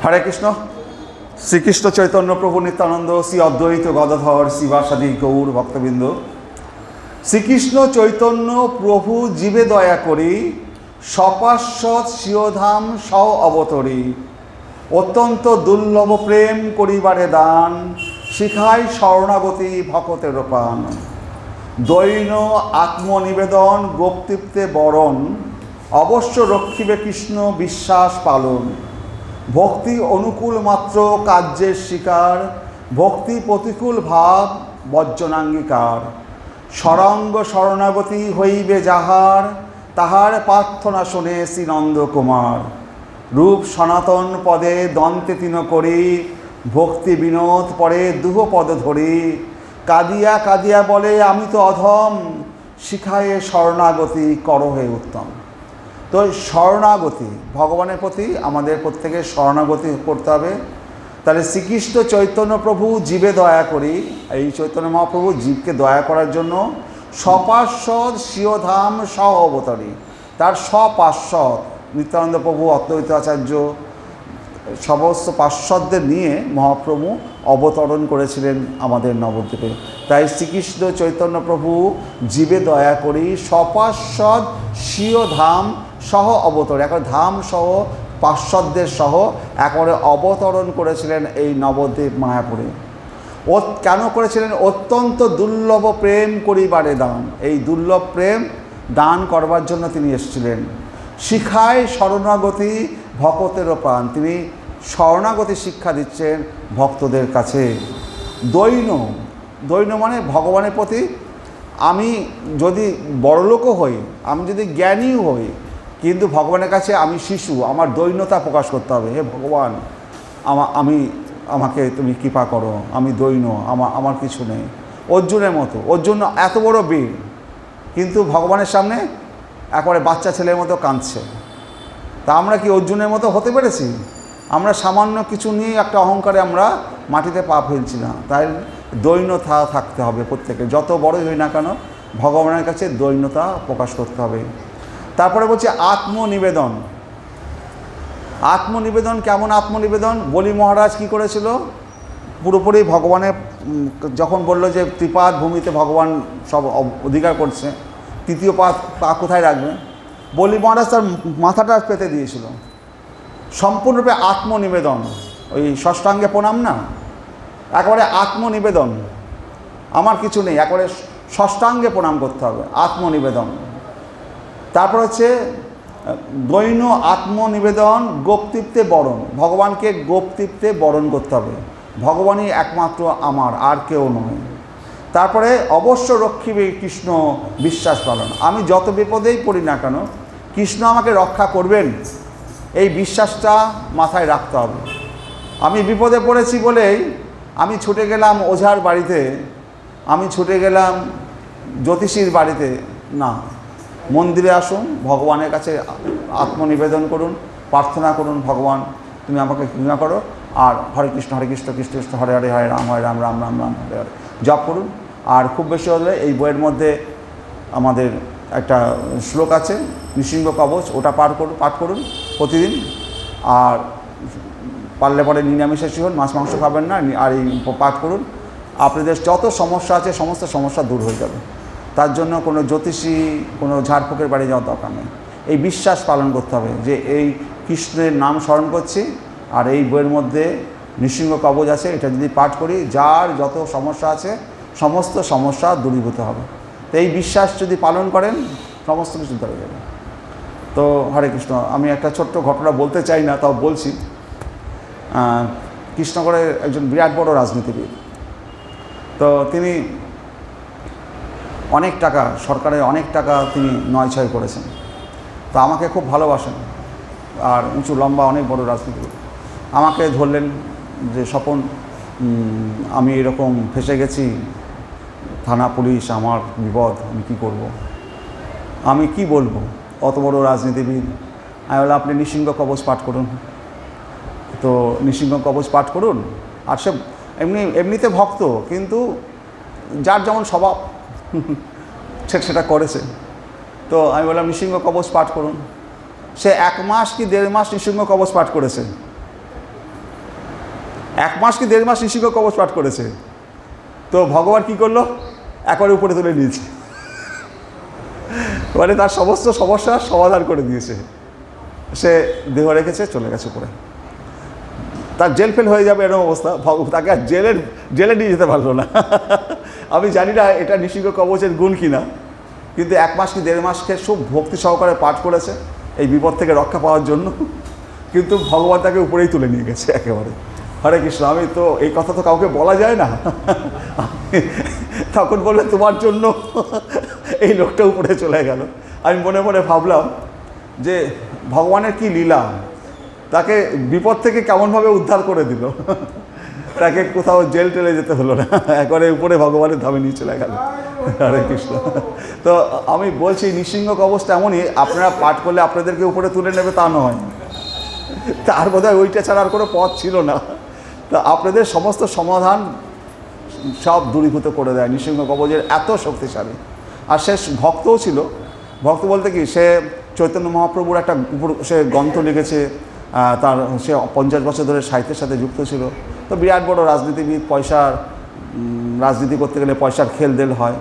হরে কৃষ্ণ। শ্রীকৃষ্ণ চৈতন্য প্রভু নিত্যানন্দ, শ্রী অদ্বৈত গদাধর শিবাসাদি গৌর ভক্তবৃন্দ, শ্রীকৃষ্ণ চৈতন্য প্রভু জীবে দয়া করি, সপার্শ্বদ শিওধাম সহ অবতরী। অত্যন্ত দুর্লভ প্রেম করিবারে দান, শিখাই শরণাগতি ভকতের প্রাণ। দৈন আত্মনিবেদন গোপতৃপ্তে বরণ, অবশ্য রক্ষিবে কৃষ্ণ বিশ্বাস পালন। ভক্তি অনুকূল মাত্র কার্যের শিকার, ভক্তি প্রতিকূল ভাব বর্জনাঙ্গীকার। সরঙ্গ শরণাগতি হইবে যাহার, তাহার প্রার্থনা শুনে শ্রীনন্দ কুমার। রূপ সনাতন পদে দন্তে তিন করি, ভক্তি বিনোদ পরে দুহ পদ ধরি। কাঁদিয়া কাঁদিয়া বলে আমি তো অধম, শিখায়ে শরণাগতি করহে উত্তম। তো শরণাগতি ভগবানের প্রতি আমাদের প্রত্যেকের শরণাগতি করতে হবে। তাহলে শ্রীকৃষ্ণ চৈতন্য প্রভু জীবে দয়া করি, এই চৈতন্য মহাপ্রভু জীবকে দয়া করার জন্য সপার্শ্বদ শিওধাম সহ অবতরী। তার সপার্শ্বদ নিত্যানন্দ প্রভু, অদ্বৈত আচার্য সমস্ত পার্শ্বদদের নিয়ে মহাপ্রভু অবতরণ করেছিলেন আমাদের নবদ্বীপে। তাই শ্রীকৃষ্ণ চৈতন্য প্রভু জীবে দয়া করি, সপার্শ্বদ শিওধাম সহ অবতরণ, এখন ধাম সহ পার্শ্বদের সহ একবারে অবতরণ করেছিলেন এই নবদ্বীপ মায়াপুরে। ও কেন করেছিলেন? অত্যন্ত দুর্লভ প্রেম করিবারে দান, এই দুর্লভ প্রেম দান করবার জন্য তিনি এসেছিলেন। শিখায় শরণাগতি ভকতেরও প্রাণ, তিনি শরণাগতি শিক্ষা দিচ্ছেন ভক্তদের কাছে। দৈন, দৈন মানে ভগবানের প্রতি আমি যদি বড়লোকও হই, আমি যদি জ্ঞানীও হই, কিন্তু ভগবানের কাছে আমি শিশু, আমার দৈন্যতা প্রকাশ করতে হবে। হে ভগবান, আমাকে তুমি কৃপা করো, আমি দৈন্য, আমার কিছু নেই। অর্জুনের মতো, অর্জুন এত বড় বীর, কিন্তু ভগবানের সামনে একেবারে বাচ্চা ছেলের মতো কাঁদছে। তা আমরা কি অর্জুনের মতো হতে পেরেছি? আমরা সামান্য কিছু নিয়ে একটা অহংকারে আমরা মাটিতে পা ফেলছি না। তাই দৈন্যতা থাকতে হবে প্রত্যেকে, যত বড়ই হই না কেন ভগবানের কাছে দৈন্যতা প্রকাশ করতে হবে। তারপরে বলছে আত্মনিবেদন। আত্মনিবেদন কেমন আত্মনিবেদন? বলি মহারাজ কি করেছিল? পুরোপুরি ভগবানের, যখন বলল যে ত্রিপাদ ভূমিতে ভগবান সব অধিকার করছে, তৃতীয় পা কোথায় রাখবে? বলি মহারাজ তার মাথাটা পেতে দিয়েছিল। সম্পূর্ণরূপে আত্মনিবেদন, ওই ষষ্ঠাঙ্গে প্রণাম না, একেবারে আত্মনিবেদন, আমার কিছু নেই, একেবারে ষষ্ঠাঙ্গে প্রণাম করতে হবে, আত্মনিবেদন। তারপর হচ্ছে দৈন্য আত্মনিবেদন গোপতৃপ্তে বরণ, ভগবানকে গোপতৃপ্তে বরণ করতে হবে। ভগবানই একমাত্র আমার, আর কেউ নয়। তারপরে অবশ্য রক্ষিবে কৃষ্ণ বিশ্বাস পালন, আমি যত বিপদেই পড়ি না কেন কৃষ্ণ আমাকে রক্ষা করবেন, এই বিশ্বাসটা মাথায় রাখতে হবে। আমি বিপদে পড়েছি বলেই আমি ছুটে গেলাম ওঝার বাড়িতে, আমি ছুটে গেলাম জ্যোতিষীর বাড়িতে, না। মন্দিরে আসুন, ভগবানের কাছে আত্মনিবেদন করুন, প্রার্থনা করুন, ভগবান তুমি আমাকে কৃপা করো, আর হরে কৃষ্ণ কৃষ্ণ কৃষ্ণ হরে হরে, হরে রাম রাম রাম রাম হরে হরে জপ করুন। আর খুব বেশি হলে এই বইয়ের মধ্যে আমাদের একটা শ্লোক আছে নৃসিংহ কবচ, ওটা পাঠ করুন প্রতিদিন। আর পারলে পরে নিরামিষাশী হন, মাছ মাংস খাবেন না, আর এই পাঠ করুন। আপনাদের যত সমস্যা আছে সমস্ত সমস্যা দূর হয়ে যাবে। তার জন্য কোনো জ্যোতিষী, কোনো ঝাড়ফুঁকের বাড়ি যাওয়ার দরকার নেই। এই বিশ্বাস পালন করতে হবে যে এই কৃষ্ণের নাম স্মরণ করছি, আর এই বইয়ের মধ্যে নৃসিংহ কবচ আছে, এটা যদি পাঠ করি যার যত সমস্যা আছে সমস্ত সমস্যা দূরীভূত হবে। তো এই বিশ্বাস যদি পালন করেন সমস্ত কিছু ধরে যাবে। তো হরে কৃষ্ণ। আমি একটা ছোট্ট ঘটনা বলতে চাই না, তাও বলছি। কৃষ্ণগড়ের একজন বিরাট বড় রাজনীতিবিদ, তো তিনি অনেক টাকা, সরকারের অনেক টাকা তিনি নয়ছয় করেছেন। তো আমাকে খুব ভালোবাসেন, আর উঁচু লম্বা অনেক বড় রাজনীতিবিদ। আমাকে ধরলেন যে স্বপন, আমি এরকম ফেসে গেছি, থানা পুলিশ, আমার বিপদ, আমি কী করব? আমি কি বলবো, অত বড় রাজনীতিবিদ। আমি বললাম আপনি নৃসিংহ কবচ পাঠ করুন। তো নৃসিংহ কবচ পাঠ করুন। আর সে এমনিতে ভক্ত, কিন্তু যার যেমন স্বভাব সেটা করেছে। তো আমি বললাম নৃসিংহ কবচ পাঠ করুন। সে 1 মাস কি 1.5 মাস নৃসিংহ কবচ পাঠ করেছে। 1 মাস কি 1.5 মাস নৃসিংহ কবচ পাঠ করেছে। তো ভগবান কি করলো, একবারে উপরে তুলে নিয়েছে, মানে তার সমস্ত সমস্যার সমাধান করে দিয়েছে। সে দেহ রেখেছে, চলে গেছে উপরে। তার জেল ফেল হয়ে যাবে এরকম অবস্থা, তাকে আর জেলে নিয়ে যেতে পারলো না। আমি জানি না এটা নৃসিংহ কবচের গুণ কিনা, কিন্তু 1 মাস কি 1.5 মাসকে খুব ভক্তি সহকারে পাঠ করেছে এই বিপদ থেকে রক্ষা পাওয়ার জন্য, কিন্তু ভগবান তাকে উপরেই তুলে নিয়ে গেছে একেবারে। হরে কৃষ্ণ। আমি তো এই কথা তো কাউকে বলা যায় না, তখন বললে তোমার জন্য এই লোকটা উপরে চলে গেল। আমি মনে মনে ভাবলাম যে ভগবানের কি লীলা, তাকে বিপদ থেকে কেমনভাবে উদ্ধার করে দিল, তাকে কোথাও জেল টেলে যেতে হলো না, একবারে উপরে ভগবানের ধামে নিয়ে চলে গেল। হরে কৃষ্ণ। তো আমি বলছি নৃসিংহ কবচটা এমনই, আপনারা পাঠ করলে আপনাদেরকে উপরে তুলে নেবে তা নয়, তার বোধহয় ওইটা ছাড়া আর কোনো পথ ছিল না। তা আপনাদের সমস্ত সমাধান সব দূরীভূত করে দেয় নৃসিংহ কবচের, এত শক্তিশালী। আর সে ভক্তও ছিল। ভক্ত বলতে কি, সে চৈতন্য মহাপ্রভুর একটা সে গ্রন্থ লিখেছে, তার সে 50 বছর ধরে সাহিত্যের সাথে যুক্ত ছিল। তো বিরাট বড় রাজনীতিবিদ, পয়সার রাজনীতি করতে গেলে পয়সার খেলদেল হয়,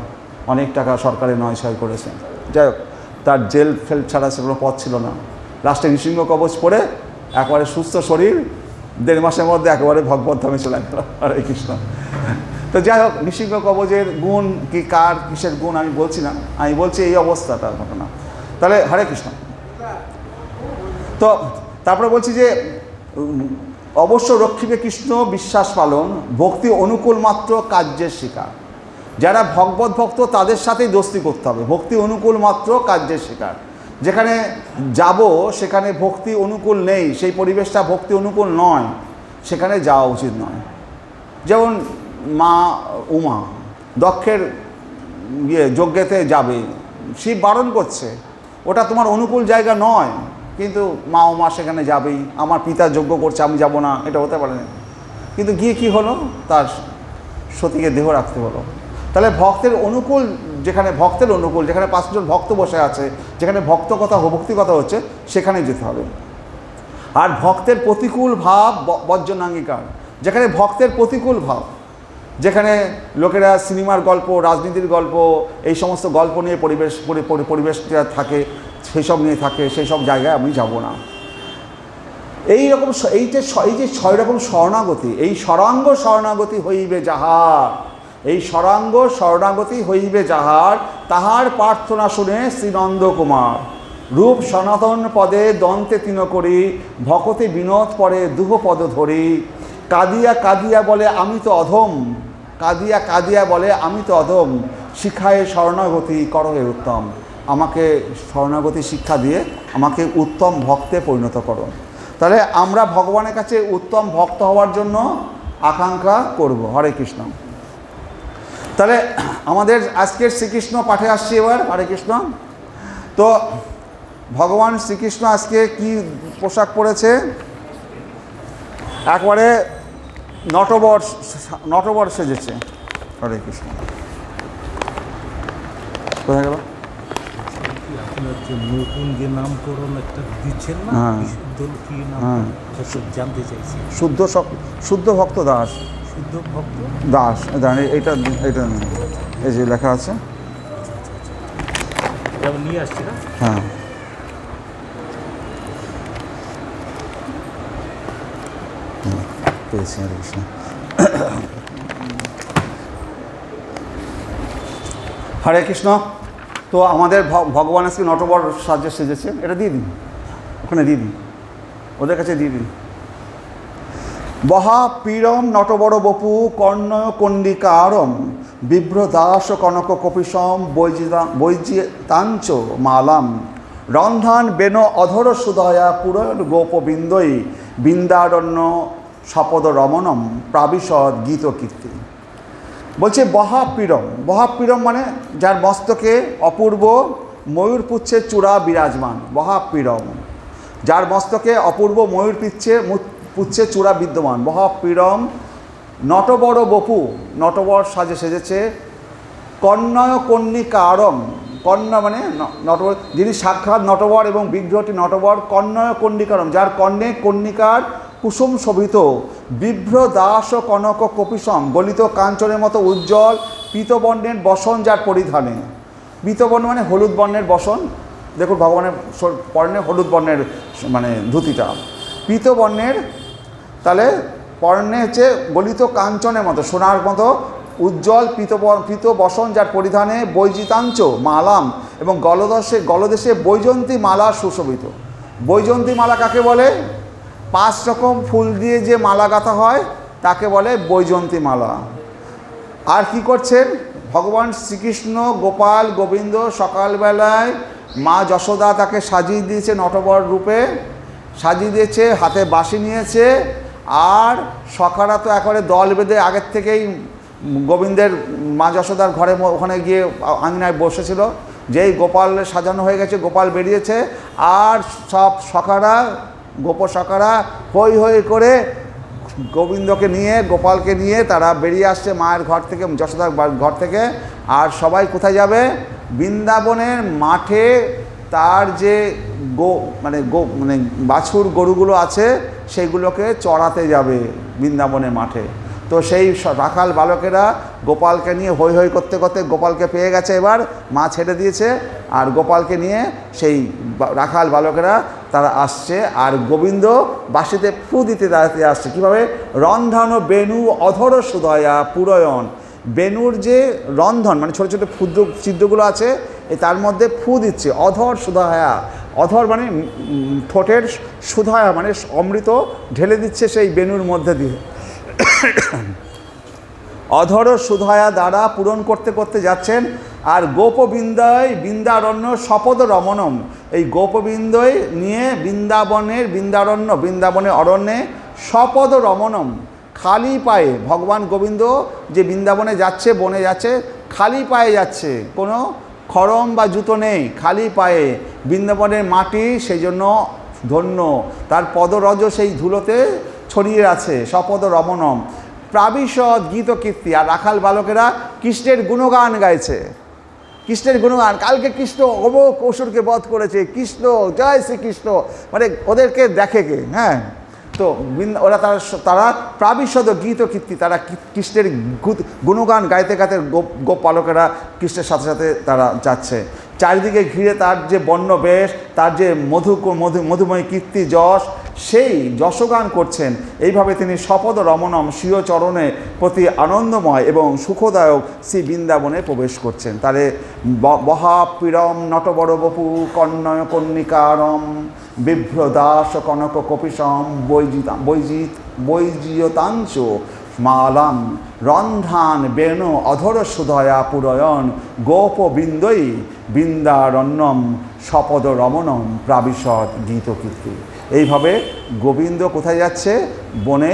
অনেক টাকা সরকারে নয় ছয় করেছে। যাই হোক, তার জেল ফেল ছাড়া সে কোনো পথ ছিল না। লাস্টে নৃসিংহ কবচ পড়ে একেবারে সুস্থ শরীর, 1.5 মাসের মধ্যে একেবারে ভগবত ধামে চলে গেল। হরে কৃষ্ণ। তো যাই হোক, নৃসিংহ কবচের গুণ কি, কার কিসের গুণ আমি বলছি না, আমি বলছি এই অবস্থাটার ঘটনা। তাহলে হরে কৃষ্ণ। তো তারপরে বলছি যে অবশ্য রক্ষিবে কৃষ্ণ বিশ্বাস পালন, ভক্তি অনুকূল মাত্র কার্যের শিকার। যারা ভগবত ভক্ত তাদের সাথেই দোস্তি করতে হবে, ভক্তি অনুকূল মাত্র কার্যের শিকার। যেখানে যাব সেখানে ভক্তি অনুকূল নেই, সেই পরিবেশটা ভক্তি অনুকূল নয়, সেখানে যাওয়া উচিত নয়। যেমন মা উমা দক্ষের যজ্ঞেতে যাবে, শিব বারণ করছে, ওটা তোমার অনুকূল জায়গা নয়, কিন্তু মা উমা সেখানে যাবেই। আমার পিতা যজ্ঞ করছে, আমি যাব না, এটা হতে পারে না। কিন্তু গিয়ে কি হলো, তার সতীকে দেহ রাখতে হলো। তাহলে ভক্তের অনুকূল, যেখানে ভক্তের অনুকূল, যেখানে 5 জন ভক্ত বসে আছে, যেখানে ভক্ত কথা ভক্তি কথা হচ্ছে, সেখানে যেতে হবে। আর ভক্তের প্রতিকূল ভাব বর্জনাঙ্গীকার, যেখানে ভক্তের প্রতিকূল ভাব, যেখানে লোকেরা সিনেমার গল্প, রাজনীতির গল্প, এই সমস্ত গল্প নিয়ে পরিবেশটা থাকে, সেই সব নিয়ে থাকে, সেই সব জায়গায় আমি যাব না। এই যে 6 রকম শরণাগতি, এই সরাঙ্গ শরণাগতি হইবে যাহার, এই সরাঙ্গ শরণাগতি হইবে যাহার, তাহার প্রার্থনা শুনে শ্রীনন্দ কুমার রূপ সনাতন পদে দন্তে তিন করি, ভকতে বিনোদ পরে দুহ পদ ধরি, কাঁদিয়া কাঁদিয়া বলে আমি তো অধম, কাঁদিয়া কাঁদিয়া বলে আমি তো অধম, শিখায় শরণাগতি করহে উত্তম। আমাকে শরণাগতি শিক্ষা দিয়ে আমাকে উত্তম ভক্তে পরিণত করো। তাহলে আমরা ভগবানের কাছে উত্তম ভক্ত হওয়ার জন্য আকাঙ্ক্ষা করব। হরে কৃষ্ণ। তাহলে আমাদের আজকের শ্রীকৃষ্ণ পাঠে আসছি এবার। হরে কৃষ্ণ। তো ভগবান শ্রীকৃষ্ণ আজকে কি পোশাক পরেছে, একবারে নটবর সেজেছে। হরে কৃষ্ণ। কোথায় গেল? নতুন যে নামকরণ একটা দিচ্ছেন না, বিশুদ্ধ কি নাম, জানতে চাইছি। শুদ্ধ ভক্ত দাস। শুদ্ধ ভক্ত দাস, এটা এই যে লেখা আছে, নিয়ে আসছি না। হ্যাঁ, পেয়েছি। হরে কৃষ্ণ। হরে কৃষ্ণ। তো আমাদের ভগবান আজকে নটবর সাজে সেজেছে। এটা দিয়ে দিন, ওখানে দিয়ে দিন, ওদের কাছে দিয়ে দিন। বহা পীরম নটবর বপু কর্ণয় কণ্ডিকারম, বিভ্র দাস কনক কপিসম বৈজিতাঞ্চ মালাম, রন্ধান বেন অধর সুদয়া পুরন গোপবিন্দই, বৃন্দারণ্য সপদ রমণম প্রাবিশদ গীত কীর্তি। বলছে বহাপীড়ম। বহাপীড়ম মানে যার মস্তকে অপূর্ব ময়ূরপুচ্ছের চূড়া বিরাজমান, বহাপীড়ম। যার মস্তকে অপূর্ব পুচ্ছের চূড়া বিদ্যমান, বহাপীড়ম। নটবর বপু, নটবর সাজে সেজেছে। কর্ণয় কণ্ডিকারম, কর্ণ মানে নটবর, যিনি সাক্ষাৎ নটবর এবং বিগ্রহটি নটবর। কর্ণয় কণ্ডিকারম, যার কর্ণে কর্ণিকার কুসুম শোভিত বিভ্র দাস ও কনক কপিসম গলিত কাঞ্চনের মতো উজ্জ্বল পীতবর্ণের বসন যার পরিধানে। পীতবর্ণ মানে হলুদ বর্ণের বসন, দেখুন ভগবানের পরনে হলুদ বর্ণের মানে ধুতিটা পীতবর্ণের, তাহলে পরনে হচ্ছে গলিত কাঞ্চনের মতো সোনার মতো উজ্জ্বল পীত বসন যার পরিধানে বৈজিতাঞ্চ মালাম এবং গলদেশে বৈজন্তী মালা সুশোভিত। বৈজন্তী মালা কাকে বলে? 5 রকম ফুল দিয়ে যে মালা গাঁথা হয় তাকে বলে বৈজন্তী মালা। আর কি করছেন ভগবান শ্রীকৃষ্ণ? গোপাল গোবিন্দ সকালবেলায় মা যশোদা তাকে সাজিয়ে দিয়েছে, নটবর রূপে সাজিয়ে দিয়েছে, হাতে বাঁশি নিয়েছে। আর সখারা তো একেবারে দল বেঁধে আগের থেকেই গোবিন্দের মা যশোদার ঘরে ওখানে গিয়ে আঙিনায় বসেছিল। যেই গোপাল সাজানো হয়ে গেছে, গোপাল বেরিয়েছে, আর সব সখারা গোপসখারা হই হই করে গোবিন্দকে নিয়ে গোপালকে নিয়ে তারা বেরিয়ে আসছে মায়ের ঘর থেকে, যশোদার ঘর থেকে। আর সবাই কোথায় যাবে? বৃন্দাবনের মাঠে তার যে মানে বাছুর গরুগুলো আছে সেইগুলোকে চড়াতে যাবে বৃন্দাবনের মাঠে। তো সেই রাখাল বালকেরা গোপালকে নিয়ে হই হই করতে করতে গোপালকে পেয়ে গেছে, এবার মা ছেড়ে দিয়েছে, আর গোপালকে নিয়ে সেই রাখাল বালকেরা তারা আসছে। আর গোবিন্দ বাঁশিতে ফু দিতে দাঁড়াতে আসছে। কীভাবে? রন্ধন বেণু অধর সুদয়া পুরয়ন। বেণুর যে রন্ধন মানে ছোটো ছোটো ক্ষুদ্র ছিদ্রগুলো আছে তার মধ্যে ফু দিচ্ছে। অধর সুদয়া, অধর মানে ঠোঁটের সুদয়া মানে অমৃত ঢেলে দিচ্ছে সেই বেণুর মধ্যে দিয়ে। অধর সুধয়া দ্বারা পূরণ করতে করতে যাচ্ছেন। আর গোপবৃন্দয় বৃন্দারণ্য শপদ রমণম, এই গোপবৃন্দয় নিয়ে বৃন্দাবনের অরণ্যে শপদ রমণম খালি পায়ে ভগবান গোবিন্দ যে বৃন্দাবনে যাচ্ছে, বনে যাচ্ছে, খালি পায়ে যাচ্ছে, কোনো খড়ম বা জুতো নেই, খালি পায়ে। বৃন্দাবনের মাটি সেই জন্য ধন্য, তার পদরজ সেই ধুলোতে ছড়িয়ে আছে। শপদ রমণম প্রাবিশদ গীত কীর্তি। আর রাখাল বালকেরা কৃষ্ণের গুণগান গাইছে, কৃষ্ণের গুণগান। কালকে কৃষ্ণ অমুক অসুরকে বধ করেছে, কৃষ্ণ জয় শ্রীকৃষ্ণ, মানে ওদেরকে দেখে কে? হ্যাঁ, তো ওরা তারা প্রাবিশদ গীত কীর্তি, তারা কৃষ্ণের গুণগান গাইতে গাইতে গোপ পালকেরা কৃষ্ণের সাথে সাথে তারা যাচ্ছে। চারিদিকে ঘিরে তার যে বর্ণবেশ, তার যে মধুময় কীর্তি যশ, সেই যশগান করছেন। এইভাবে তিনি শপদ রমণম স্বীয় চরণে প্রতি আনন্দময় এবং সুখদায়ক শ্রী বৃন্দাবনে প্রবেশ করছেন। তারে বহা পীড়ম নটবর বপু কর্ণয় কর্ণিকারম বিভ্র দাস কনক কপিসম বৈজিয়তাঞ্চ মালাম রন্ধান বেণু অধর সুধয়া পুরয়ন গোপবৃন্দই বৃন্দারণ্যম শপদ রমণম প্রাবিশদ গীতকীর্তি। এইভাবে গোবিন্দ কোথায় যাচ্ছে? বনে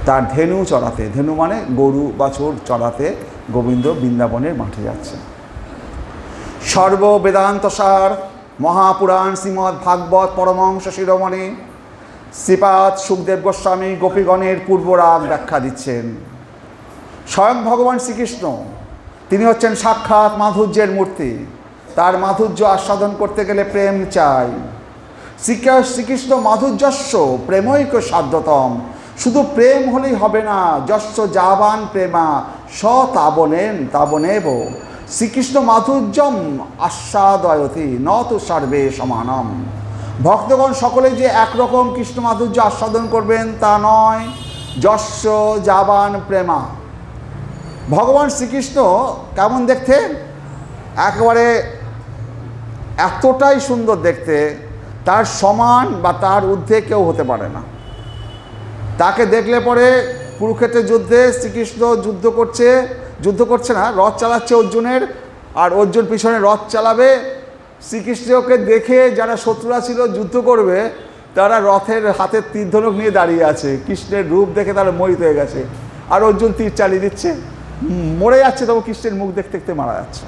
তার ধেনু চড়াতে, ধেনু মানে গরু বাছুর চড়াতে গোবিন্দ বৃন্দাবনের মাঠে যাচ্ছে। সর্ব বেদান্তসার মহাপুরাণ শ্রীমদ্ ভাগবত পরমহংস শিরোমণি শ্রীপাদ সুখদেব গোস্বামী গোপীগণের পূর্বরাগ ব্যাখ্যা দিচ্ছেন। স্বয়ং ভগবান শ্রীকৃষ্ণ তিনি হচ্ছেন সাক্ষাৎ মাধুর্যের মূর্তি। তার মাধুর্য আস্বাদন করতে গেলে প্রেম চাই। শ্রীকৃষ্ণ মাধুর্যস্য প্রেমৈক সাধ্যতম। শুধু প্রেম হলেই হবে না, যস্য যাবান প্রেমা স তাবনেব। শ্রীকৃষ্ণ মাধুর্যম আস্বাদয়তি ন তু সর্বে সমানম। ভক্তগণ সকলে যে একরকম কৃষ্ণ মাধুর্য আস্বাদন করবেন তা নয়। যস্য যাবান প্রেমা। ভগবান শ্রীকৃষ্ণ কেমন দেখতে? একেবারে এতটাই সুন্দর দেখতে, তার সমান বা তার ঊর্ধ্বে কেউ হতে পারে না। তাকে দেখলে পরে কুরুক্ষেত্রের যুদ্ধে শ্রীকৃষ্ণ যুদ্ধ করছে না, রথ চালাচ্ছে অর্জুনের, আর অর্জুন পিছনে রথ চালাবে। শ্রীকৃষ্ণকে দেখে যারা শত্রুরা ছিল যুদ্ধ করবে, তারা রথের হাতের তীর ধনুক নিয়ে দাঁড়িয়ে আছে। কৃষ্ণের রূপ দেখে তারা মোহিত হয়ে গেছে, আর অর্জুন তীর চালিয়ে দিচ্ছে, মরে যাচ্ছে, তবু কৃষ্ণের মুখ দেখতে দেখতে মারা যাচ্ছে।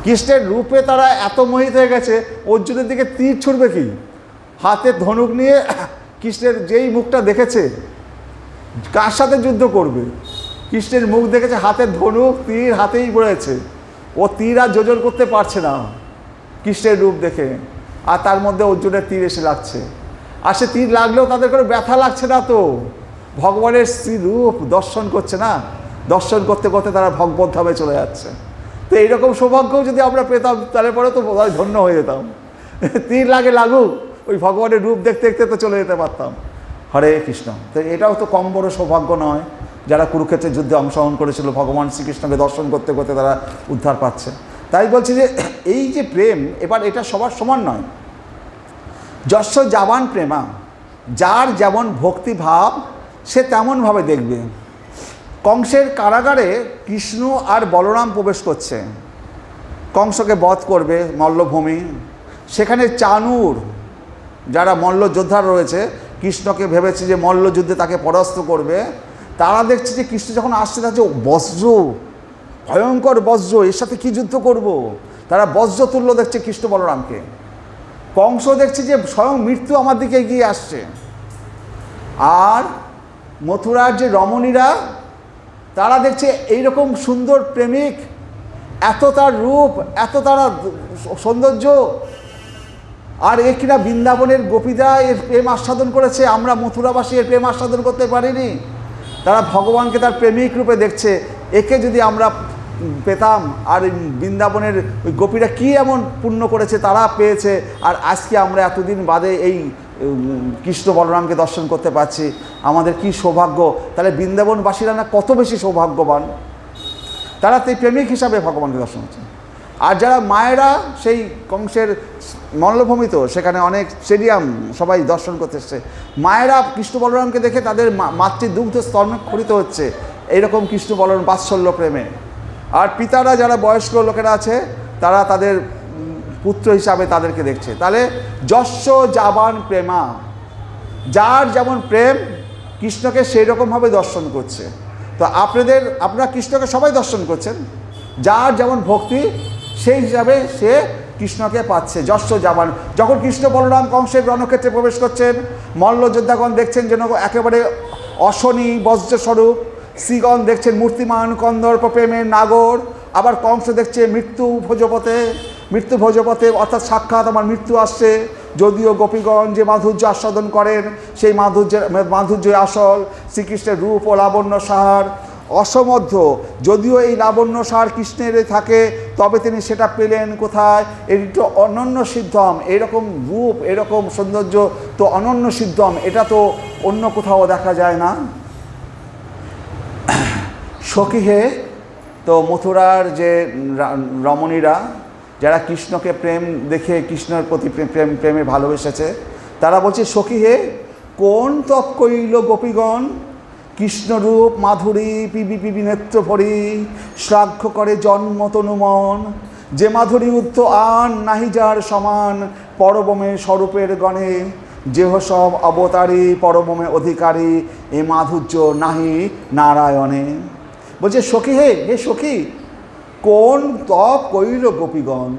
কৃষ্ণের রূপে তারা এত মোহিত হয়ে গেছে, অর্জুনের দিকে তীর ছুড়বে কি? হাতে ধনুক নিয়ে কৃষ্ণের যেই মুখটা দেখেছে, কার সাথে যুদ্ধ করবে? কৃষ্ণের মুখ দেখেছে, হাতের ধনুক তীর হাতেই পড়েছে, ও তীর আর যোজন করতে পারছে না কৃষ্ণের রূপ দেখে। আর তার মধ্যে অর্জুনের তীর এসে লাগছে। আর সে তীর লাগলেও তাদের কোনো ব্যথা লাগছে না, তো ভগবানের শ্রীরূপ দর্শন করছে না, দর্শন করতে করতে তারা ভগবত ধামে চলে যাচ্ছে। তো এইরকম সৌভাগ্যও যদি আমরা পেতাম তাহলে পরে তো বোধহয় ধন্য হয়ে যেতাম। তীর লাগে লাগুক, ওই ভগবানের রূপ দেখতে দেখতে তো চলে যেতে পারতাম। হরে কৃষ্ণ। তো এটাও তো কম বড় সৌভাগ্য নয়, যারা কুরুক্ষেত্রের যুদ্ধে অংশগ্রহণ করেছিল ভগবান শ্রীকৃষ্ণকে দর্শন করতে করতে তারা উদ্ধার পাচ্ছে। তাই বলছি যে এই যে প্রেম, এবার এটা সবার সমান নয়। যস্য যাবান প্রেমা, যার যেমন ভক্তিভাব সে তেমনভাবে দেখবে। কংসের কারাগারে কৃষ্ণ আর বলরাম প্রবেশ করছে, কংসকে বধ করবে মল্লভূমি। সেখানে চানুর যারা মল্ল যোদ্ধা রয়েছে, কৃষ্ণকে ভেবেছে যে মল্লযুদ্ধে তাকে পরাস্ত করবে। তারা দেখছে যে কৃষ্ণ যখন আসছে তার যে বজ্র, ভয়ঙ্কর বজ্র, এর সাথে কি যুদ্ধ করব। তারা বজ্র তুল্য দেখছে কৃষ্ণ বলরামকে। কংস দেখছে যে স্বয়ং মৃত্যু আমার দিকে এগিয়ে আসছে। আর মথুরার যে রমণীরা, তারা দেখছে এইরকম সুন্দর প্রেমিক, এত তার রূপ, এত তারা সৌন্দর্য, আর এ কিনা বৃন্দাবনের গোপীরা এর প্রেম আস্বাদন করেছে, আমরা মথুরাবাসী এর প্রেম আস্বাদন করতে পারিনি। তারা ভগবানকে তার প্রেমিক রূপে দেখছে, একে যদি আমরা পেতাম। আর বৃন্দাবনের ওই গোপীরা কী এমন পুণ্য করেছে তারা পেয়েছে, আর আজকে আমরা এতদিন বাদে এই কৃষ্ণ বলরামকে দর্শন করতে পারছি, আমাদের কি সৌভাগ্য। তাহলে বৃন্দাবনবাসীরা না কত বেশি সৌভাগ্যবান, তারা সেই প্রেমিক হিসাবে ভগবানকে দর্শন করছে। আর যারা মায়েরা সেই কংসের মল্লভূমি, তো সেখানে অনেক স্টেডিয়াম, সবাই দর্শন করতে এসছে, মায়েরা কৃষ্ণ বলরামকে দেখে তাদের মাতৃদুগ্ধ স্তন্য ক্ষরিত হচ্ছে এইরকম কৃষ্ণ বলরাম বাৎসল্য প্রেমে। আর পিতারা যারা বয়স্ক লোকেরা আছে, তারা তাদের পুত্র হিসাবে তাদেরকে দেখছে। তাহলে যস্য যাবান প্রেমা, যার যেমন প্রেম কৃষ্ণকে সেই রকমভাবে দর্শন করছে। তো আপনারা কৃষ্ণকে সবাই দর্শন করছেন, যার যেমন ভক্তি সেই হিসাবে সে কৃষ্ণকে পাচ্ছে। যস্য যাবান, যখন কৃষ্ণ বলরাম কংসের রণক্ষেত্রে প্রবেশ করছেন, মল্লযোদ্ধাগণ দেখছেন যেন একেবারে অশনি বজ্রস্বরূপ, শ্রীগণ দেখছেন মূর্তিমান কন্দর্প প্রেমের নাগর, আবার কংস দেখছে মৃত্যু ভোজপথে, অর্থাৎ সাক্ষাৎ আমার মৃত্যু আসছে। যদিও গোপীগণ যে মাধুর্য আস্বাদন করেন, সেই মাধুর্য আসল শ্রীকৃষ্ণের রূপ ও লাবণ্য সাহার অসমর্থ। যদিও এই লাবণ্য সার কৃষ্ণের থাকে, তবে তিনি সেটা পেলেন কোথায়? এটি তো অনন্য সিদ্ধম, এরকম রূপ এরকম সৌন্দর্য তো অনন্য সিদ্ধম, এটা তো অন্য কোথাও দেখা যায় না। সখী হে, তো মথুরার যে রমণীরা যারা কৃষ্ণকে প্রেম দেখে কৃষ্ণের প্রতি প্রেমে ভালোবেসেছে, তারা বলছে সখী হে, কোন তপ কইল গোপীগণ, কৃষ্ণরূপ মাধুরী পিবি নেত্র ভরি, শ্লাঘ্য করে জন্ম তনুমন। যে মাধুরী উদ্ধ আন নাহি যার সমান, পরবমে স্বরূপের গণে, যেহ সব অবতারী পরবমে অধিকারী, এ মাধুর্য নাহি নারায়ণে। বলছে সখী হে সখী, কোন তপ কইল গোপীগণ,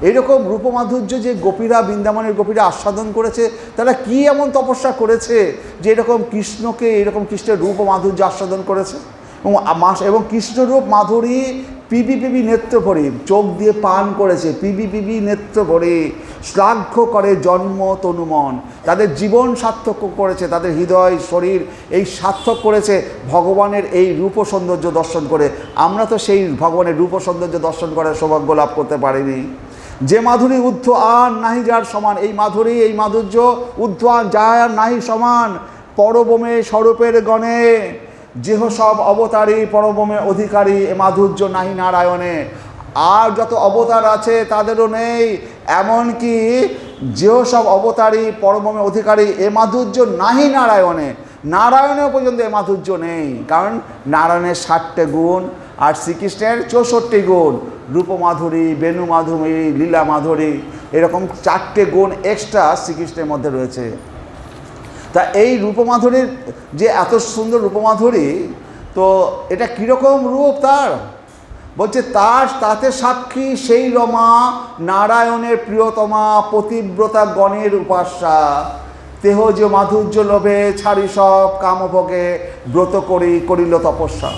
এইরকম রূপমাধুর্য যে গোপীরা, বৃন্দাবনের গোপীরা আস্বাদন করেছে, তারা কি এমন তপস্যা করেছে যে এরকম কৃষ্ণকে, এরকম কৃষ্ণের রূপ ও মাধুর্য আস্বাদন করেছে। এবং কৃষ্ণরূপ মাধুরী পিবি নেত্র ভরে, চোখ দিয়ে পান করেছে, পিবি নেত্র ভরে, শ্লাঘ্য করে জন্ম তনুমন, তাদের জীবন সার্থক করেছে, তাদের হৃদয় শরীর এই সার্থক করেছে ভগবানের এই রূপ সৌন্দর্য দর্শন করে। আমরা তো সেই ভগবানের রূপ সৌন্দর্য দর্শন করার সৌভাগ্য লাভ করতে পারিনি। যে মাধুরী ঊর্ধ্ব আন নাহি যার সমান, এই মাধুরী এই মাধুর্য ঊর্ধ্ব আন যার নাহি সমান, পরবমে স্বরূপের গণে, যেহ সব অবতারী পরবমে অধিকারী, এ মাধুর্য নাহি নারায়ণে। আর যত অবতার আছে তাদেরও নেই, এমনকি যেহ সব অবতারী পরবমে অধিকারী, এ মাধুর্য নাহি নারায়ণে, নারায়ণেও পর্যন্ত এ মাধুর্য নেই। কারণ নারায়ণের 60টে গুণ আর শ্রীকৃষ্ণের 64 গুণ, রূপমাধুরী, বেণু মাধুরী, লীলা মাধুরী, এরকম 4টে গুণ এক্সট্রা শ্রীকৃষ্ণের মধ্যে রয়েছে। তা এই রূপমাধুরীর যে এত সুন্দর রূপমাধুরী, তো এটা কীরকম রূপ তার? বলছে তাতে সাক্ষী সেই রমা, নারায়ণের প্রিয়তমা, পতিব্রতা গণের উপাস্যা। তেহ যে মাধুর্য লোভে ছাড়ি সব কামভোগে, ব্রত করিল তপস্যা।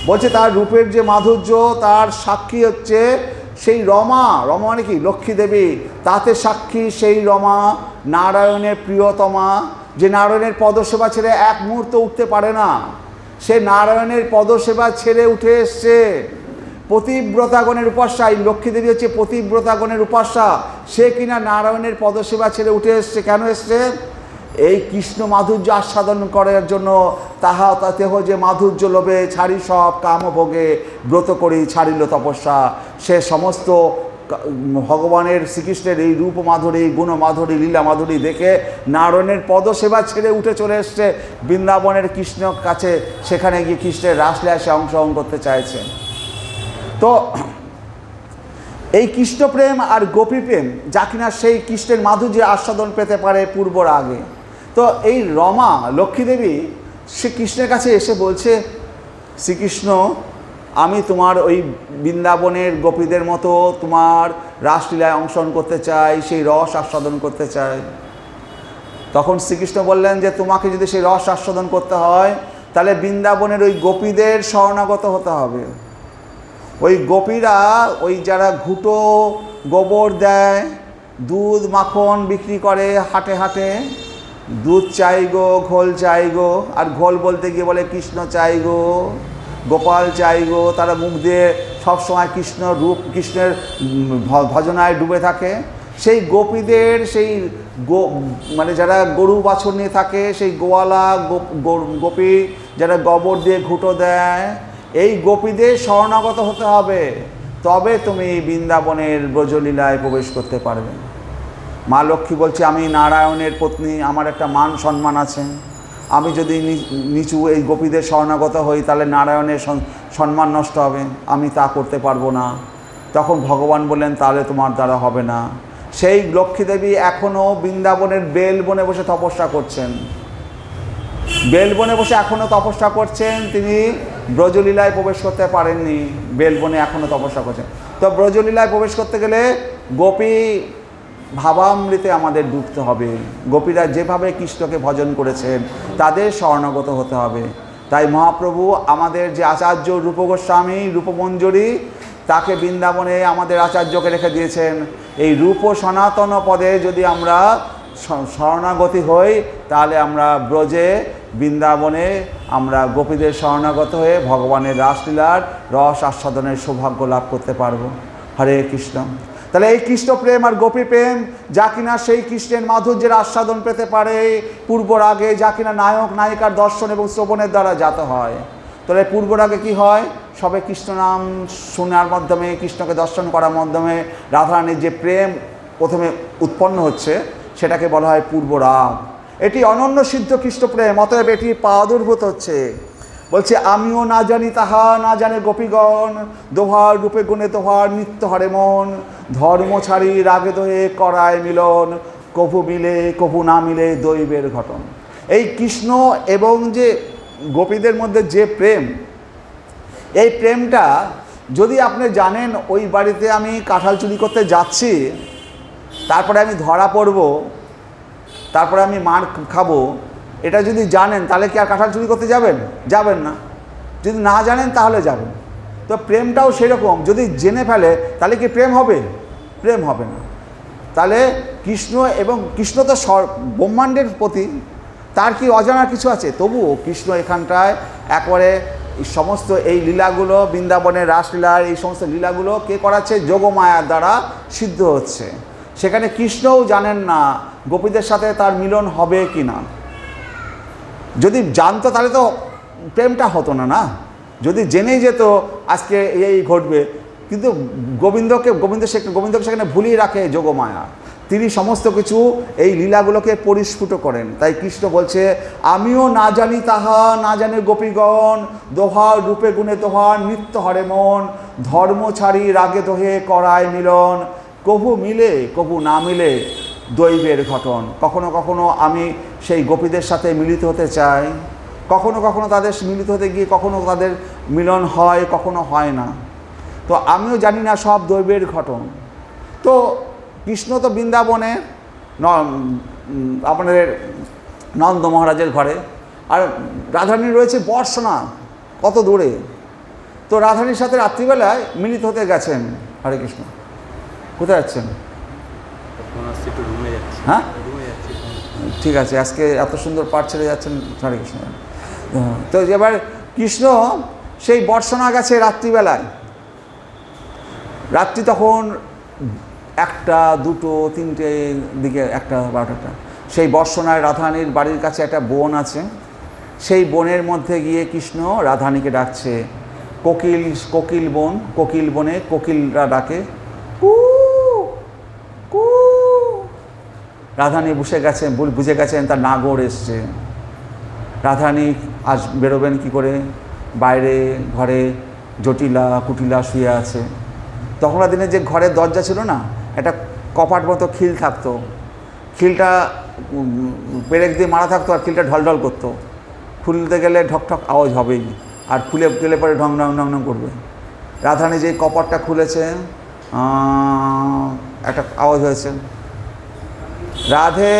বলছে তার রূপের যে মাধুর্য, তার সাক্ষী হচ্ছে সেই রমা। রমা মানে কি? লক্ষ্মী দেবী। তাতে সাক্ষী সেই রমা, নারায়ণের প্রিয়তমা, যে নারায়ণের পদসেবা ছেড়ে এক মুহূর্ত উঠতে পারে না, সে নারায়ণের পদসেবা ছেড়ে উঠে এসছে। পতিব্রতাগণের উপাস্যা, এই লক্ষ্মীদেবী হচ্ছে পতিব্রতাগণের উপাস্যা, সে কিনা নারায়ণের পদসেবা ছেড়ে উঠে এসছে। কেন এসছে? এই কৃষ্ণ মাধুর্য আস্বাদন করার জন্য। তাহা তাতেহ যে মাধুর্য লোভে ছাড়ি সব কামভোগে, ব্রত করি ছাড়িল তপস্যা। সে সমস্ত ভগবানের শ্রীকৃষ্ণের এই রূপ মাধুরী, গুণ মাধুরী, লীলা মাধুরী দেখে নারায়ণের পদসেবা ছেড়ে উঠে চলে এসছে বৃন্দাবনের কৃষ্ণ কাছে। সেখানে গিয়ে কৃষ্ণের রাসলীলায় সে অংশগ্রহণ করতে চাইছে। তো এই কৃষ্ণপ্রেম আর গোপীপ্রেম যা কিনা সেই কৃষ্ণের মাধুর্যে আস্বাদন পেতে পারে পূর্বর আগে। তো এই রমা লক্ষ্মীদেবী সে কৃষ্ণের কাছে এসে বলছে, শ্রীকৃষ্ণ আমি তোমার ওই বৃন্দাবনের গোপীদের মতো তোমার রাসলীলায় অংশগ্রহণ করতে চাই, সেই রস আস্বাদন করতে চাই। তখন শ্রীকৃষ্ণ বললেন যে তোমাকে যদি সেই রস আস্বাদন করতে হয় তাহলে বৃন্দাবনের ওই গোপীদের শরণাগত হতে হবে। ওই গোপীরা ওই যারা ঘুঁটো গোবর দেয়, দুধ মাখন বিক্রি করে হাটে হাটে, দুধ চাই গো, ঘোল চাই গো, আর ঘোল বলতে গিয়ে বলে কৃষ্ণ চাই গো, গোপাল চাই গো, তারা মুখ দিয়ে সবসময় কৃষ্ণ রূপ, কৃষ্ণের ভজনায় ডুবে থাকে। সেই গোপীদের সেই মানে যারা গরু বাছুর নিয়ে থাকে, সেই গোয়ালা গোপী যারা গোবর দিয়ে ঘুঁটো দেয়, এই গোপীদের শরণাগত হতে হবে, তবে তুমি বৃন্দাবনের ব্রজলীলায় প্রবেশ করতে পারবে। মা লক্ষ্মী বলছে, আমি নারায়ণের পত্নী, আমার একটা মান সম্মান আছে, আমি যদি নিচু এই গোপীদের শরণাগত হই তাহলে নারায়ণের সম্মান নষ্ট হবে, আমি তা করতে পারবো না। তখন ভগবান বললেন, তাহলে তোমার দ্বারা হবে না। সেই লক্ষ্মীদেবী এখনও বৃন্দাবনের বেলবনে বসে তপস্যা করছেন, বেলবনে বসে এখনও তপস্যা করছেন। তিনি ব্রজলীলায় প্রবেশ করতে পারেননি, বেলবনে এখনও তপস্যা করছেন। তো ব্রজলীলায় প্রবেশ করতে গেলে গোপী ভাবামৃতে আমাদের ডুবতে হবে। গোপীরা যেভাবে কৃষ্ণকে ভজন করেছেন তাদের শরণাগত হতে হবে। তাই মহাপ্রভু আমাদের যে আচার্য রূপগোস্বামী, রূপমঞ্জরী, তাকে বৃন্দাবনে আমাদের আচার্যকে রেখে দিয়েছেন। এই রূপ সনাতন পদে যদি আমরা শরণাগতি হই তাহলে আমরা ব্রজে বৃন্দাবনে আমরা গোপীদের শরণাগত হয়ে ভগবানের রাসলীলার রস আস্বাদনের সৌভাগ্য লাভ করতে পারবো। হরে কৃষ্ণ। তাহলে এই কৃষ্ণ প্রেম আর গোপী প্রেম যা কিনা সেই কৃষ্ণের মাধুর্যের আস্বাদন পেতে পারে পূর্বর আগে, যা কিনা নায়ক নায়িকার দর্শন এবং শ্রবণের দ্বারা জাত হয়। তাহলে পূর্বর আগে কী হয়? সবে কৃষ্ণ নাম শোনার মাধ্যমে, কৃষ্ণকে দর্শন করার মাধ্যমে রাধারানীর যে প্রেম প্রথমে উৎপন্ন হচ্ছে সেটাকে বলা হয় পূর্বরাগ। এটি অনন্য সিদ্ধ কৃষ্ণ প্রেম, অতএব এটি প্রাদুর্ভূত হচ্ছে। বলছে, আমিও না জানি তাহা না জানে গোপীগণ, দোহার রূপে গুণে দোহার নিত্য হরে মন, ধর্ম ছাড়ি রাগে দোহে করায় মিলন, কভু মিলে কভু না মিলে দৈবের ঘটন। এই কৃষ্ণ এবং যে গোপীদের মধ্যে যে প্রেম, এই প্রেমটা যদি আপনি জানেন, ওই বাড়িতে আমি কাঁঠাল চুরি করতে যাচ্ছি, তারপরে আমি ধরা পড়ব, তারপরে আমি মার খাবো, এটা যদি জানেন তাহলে কি আর কাঁঠাল চুরি করতে যাবেন? যাবেন না। যদি না জানেন তাহলে যাবেন। তো প্রেমটাও সেরকম, যদি জেনে ফেলে তাহলে কি প্রেম হবে? প্রেম হবে না। তাহলে কৃষ্ণ এবং কৃষ্ণ তো ব্রহ্মাণ্ডের প্রতি, তার কি অজানা কিছু আছে? তবুও কৃষ্ণ এখানটায় একবারে সমস্ত এই লীলাগুলো, বৃন্দাবনের রাসলীলার এই সমস্ত লীলাগুলো কে করাচ্ছে? যোগমায়ার দ্বারা সিদ্ধ হচ্ছে। সেখানে কৃষ্ণও জানেন না গোপীদের সাথে তার মিলন হবে কি না। যদি জানতো তাহলে তো প্রেমটা হতো না, না? যদি জেনেই যেত আজকে এই ঘটবে, কিন্তু গোবিন্দকে সেখানে ভুলিয়ে রাখে যোগমায়া। তিনি সমস্ত কিছু এই লীলাগুলোকে পরিস্ফুট করেন। তাই কৃষ্ণ বলছে, আমিও না জানি তাহা না জানে গোপীগণ, দোহার রূপে গুণে দোহার নিত্য হরে মন, ধর্ম ছাড়ি রাগে দোহে করায় মিলন, কভু মিলে কভু না মিলে দৈবের ঘটন। কখনো কখনো আমি সেই গোপীদের সাথে মিলিত হতে চাই, কখনো কখনো তাদের মিলিত হতে গিয়ে কখনো তাদের মিলন হয়, কখনো হয় না। তো আমিও জানি না সব দৈবের ঘটন। তো কৃষ্ণ তো বৃন্দাবনে আপনাদের নন্দ মহারাজের ঘরে, আর রাধারানী রয়েছে বর্ষনা কত দূরে। তো রাধারানীর সাথে রাত্রিবেলায় মিলিত হতে গেছেন। হরে কৃষ্ণ। কোথায় যাচ্ছেন? হ্যাঁ, ঠিক আছে, আজকে এত সুন্দর পাঠ ছেড়ে যাচ্ছেন, হরে কৃষ্ণ। তো এবার কৃষ্ণ সেই বর্ষণা গেছে রাত্রিবেলায়, রাত্রি তখন 1টা 2টো 3টে দিকে, 1টা 12টা। সেই বর্ষণায় রাধারানীর বাড়ির কাছে একটা বন আছে, সেই বনের মধ্যে গিয়ে কৃষ্ণ রাধারানীকে ডাকছে। কোকিল বন, কোকিল বনে কোকিলরা ডাকে, কু কু। রাধারানী বুঝে গেছেন তার নাগর এসছে। রাধারানী আজ বেরোবেন কী করে, বাইরে ঘরে জটিলা কুটিলা শুয়ে আছে। তখনকার দিনে যে ঘরের দরজা ছিল না, একটা কপাট মতো খিল থাকতো, খিলটা পেরেক দিয়ে মারা থাকতো, আর খিলটা ঢলঢল করতো। খুলতে গেলে ঠকঠক আওয়াজ হবেই, আর খুলে গেলে পরে ঢং ঢং ঢং ঢং করবে। রাধারানী যে কপাটটা খুলেছে, একটা আওয়াজ হয়েছে, রাধে।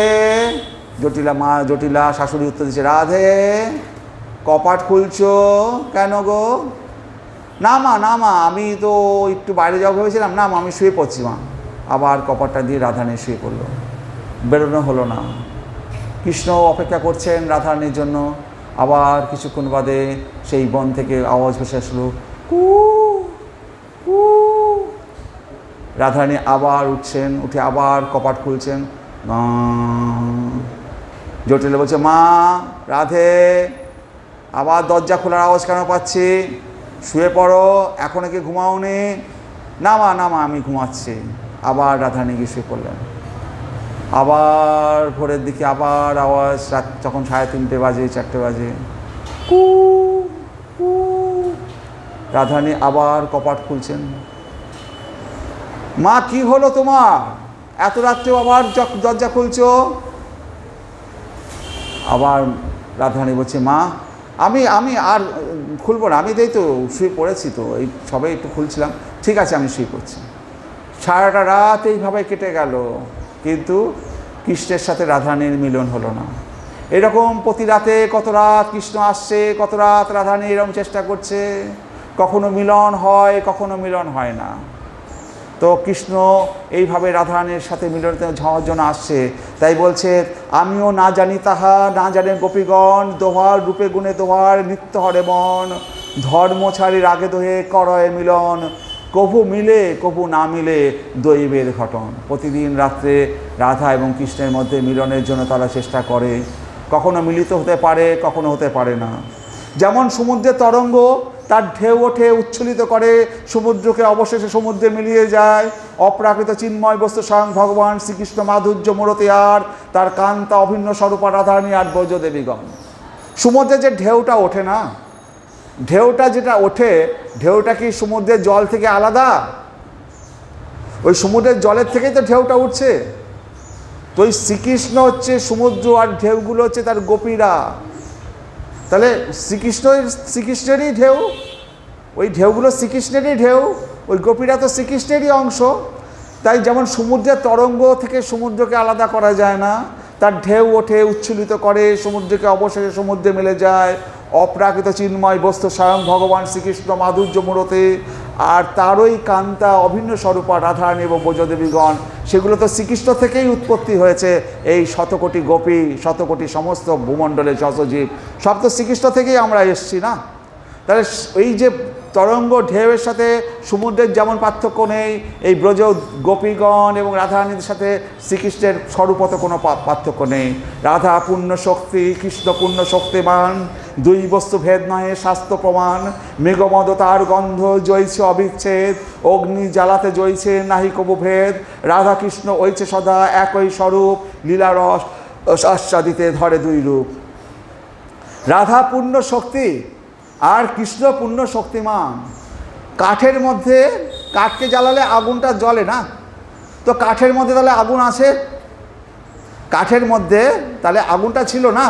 জটিলা শাশুড়ি উত্তর দিচ্ছে, রাধে কপাট খুলছো কেন গো? না মা আমি তো একটু বাইরে যাওয়া ভেবেছিলাম, না মা আমি শুয়ে পড়ছি মা। আবার কপাটটা দিয়ে রাধারানী শুয়ে পড়লো, বেরোনো হলো না। কৃষ্ণ অপেক্ষা করছেন রাধারানীর জন্য। আবার কিছুক্ষণ বাদে সেই বন থেকে আওয়াজ ভেসে আসলো, কু কু। রাধারানী আবার উঠছেন, উঠে আবার কপাট খুলছেন। জটিলা বলছে, মা রাধে, আবার দরজা খোলার আওয়াজ কেন পাচ্ছি? শুয়ে পড়ো, এখনো কি ঘুমাওনি? না মা আমি ঘুমাচ্ছি। আবার রাধারানী গিয়ে শুয়ে পড়লেন। আবার ভোরের দিকে আবার আওয়াজ, রাত যখন 3:30 বাজে 4টে বাজে, কু কু। রাধারানী আবার কপাট খুলছেন। মা কি হলো তোমার, এত রাত্রেও আবার দরজা খুলছো? আবার রাধারানী বলছে, মা আমি আর খুলবো না, আমি তাই তো শুয়ে পড়েছি, তো এই সবাই একটু খুলছিলাম, ঠিক আছে আমি শুয়ে পড়ছি। সারাটা রাত এইভাবে কেটে গেল, কিন্তু কৃষ্ণের সাথে রাধারানীর মিলন হলো না। এরকম প্রতি রাতে কত রাত কৃষ্ণ আসছে, কত রাত রাধারানী এরকম চেষ্টা করছে, কখনো মিলন হয়, কখনো মিলন হয় না। তো কৃষ্ণ এইভাবে রাধারানীর সাথে মিলন হওয়ার জন্য আসছে। তাই বলছে, আমিও না জানি তাহা, না জানে গোপীগণ, দোহার রূপে গুণে দোহার নিত্য হরে মন, ধর্ম ছাড়ি রাগে দোহে করয় মিলন, কভু মিলে কভু না মিলে দৈবের ঘটন। প্রতিদিন রাত্রে রাধা এবং কৃষ্ণের মধ্যে মিলনের জন্য তারা চেষ্টা করে, কখনো মিলিত হতে পারে, কখনো হতে পারে না। যেমন সমুদ্রের তরঙ্গ তার ঢেউ ওঠে, উচ্ছ্বলিত করে সমুদ্রকে, অবশেষে সমুদ্রে মিলিয়ে যায়। অপ্রাকৃত চিন্ময় বস্তু স্বয়ং ভগবান শ্রীকৃষ্ণ মাধুর্য মূরতে, আর তার কান্তা অভিন্ন স্বরূপা রাধারানী আর ব্রজদেবীগণ। সমুদ্রে যে ঢেউটা ওঠে না, ঢেউটা যেটা ওঠে, ঢেউটা কি সমুদ্রের জল থেকে আলাদা? ওই সমুদ্রের জলের থেকেই তো ঢেউটা উঠছে। তো ওই শ্রীকৃষ্ণ হচ্ছে সমুদ্র, আর ঢেউগুলো হচ্ছে তার গোপীরা। তাহলে শ্রীকৃষ্ণেরই ঢেউ, ওই ঢেউগুলো শ্রীকৃষ্ণেরই ঢেউ, ওই গোপীরা তো শ্রীকৃষ্ণেরই অংশ। তাই যেমন সমুদ্রের তরঙ্গ থেকে সমুদ্রকে আলাদা করা যায় না, তার ঢেউ ওঠে, উচ্ছ্বলিত করে সমুদ্রকে, অবশেষে সমুদ্রে মিলে যায়। অপ্রাকৃত চিন্ময় বস্তু স্বয়ং ভগবান শ্রীকৃষ্ণ মাধুর্য মূরতে, আর তারই কান্তা অভিন্ন স্বরূপা রাধারানী এবং ব্রজদেবীগণ। সেগুলো তো শ্রীকৃষ্ণ থেকেই উৎপত্তি হয়েছে। এই শতকোটি গোপী, শতকোটি সমস্ত ভূমণ্ডলের যশজীব, সব তো শ্রীকৃষ্ণ থেকেই আমরা এসছি না। তাহলে এই যে তরঙ্গ ঢেউয়ের সাথে সমুদ্রের যেমন পার্থক্য নেই, এই ব্রজ গোপীগণ এবং রাধারানীর সাথে শ্রীকৃষ্ণের স্বরূপত কোনো পার্থক্য নেই। রাধা পূর্ণ শক্তি, কৃষ্ণ পূর্ণ শক্তিমান, দুই বস্তু ভেদ নহে শাস্ত্র প্রমাণ। মেঘমদ তার গন্ধ জয়ছে অবিচ্ছেদ, অগ্নি জ্বালাতে জয়ছে নাহি কবু ভেদ। রাধা কৃষ্ণ ঐছে সদা একই স্বরূপ, লীলারস আস্বাদিতে ধরে দুই রূপ। রাধা পূর্ণ শক্তি আর কৃষ্ণ পূর্ণ শক্তিমান। কাঠের মধ্যে, কাঠকে জ্বালালে আগুনটা জ্বলে না, তো কাঠের মধ্যে তাহলে আগুন আছে? কাঠের মধ্যে তাহলে আগুনটা ছিল না।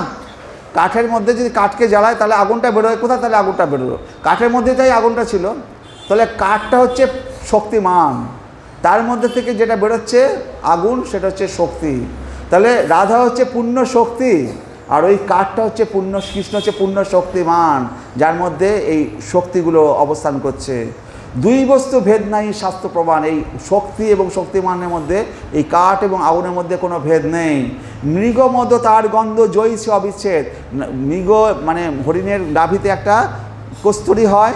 কাঠের মধ্যে যদি কাঠকে জ্বালায় তাহলে আগুনটা বেরোয় কোথা? তাহলে আগুনটা বেরোলো কাঠের মধ্যে, তাই আগুনটা ছিল। তাহলে কাঠটা হচ্ছে শক্তিমান, তার মধ্যে থেকে যেটা বেরোচ্ছে আগুন, সেটা হচ্ছে শক্তি। তাহলে রাধা হচ্ছে পূর্ণ শক্তি, আর ওই কাঠটা হচ্ছে পূর্ণ, কৃষ্ণ হচ্ছে পূর্ণ শক্তিমান, যার মধ্যে এই শক্তিগুলো অবস্থান করছে। দুই বস্তু ভেদ নাই শাস্ত্র প্রমাণ। এই শক্তি এবং শক্তিমানের মধ্যে, এই কাঠ এবং আগুনের মধ্যে কোনো ভেদ নেই। মৃগমদ তার গন্ধ জয়সে অবিচ্ছেদ। মৃগ মানে হরিণের নাভিতে একটা কস্তুরী হয়,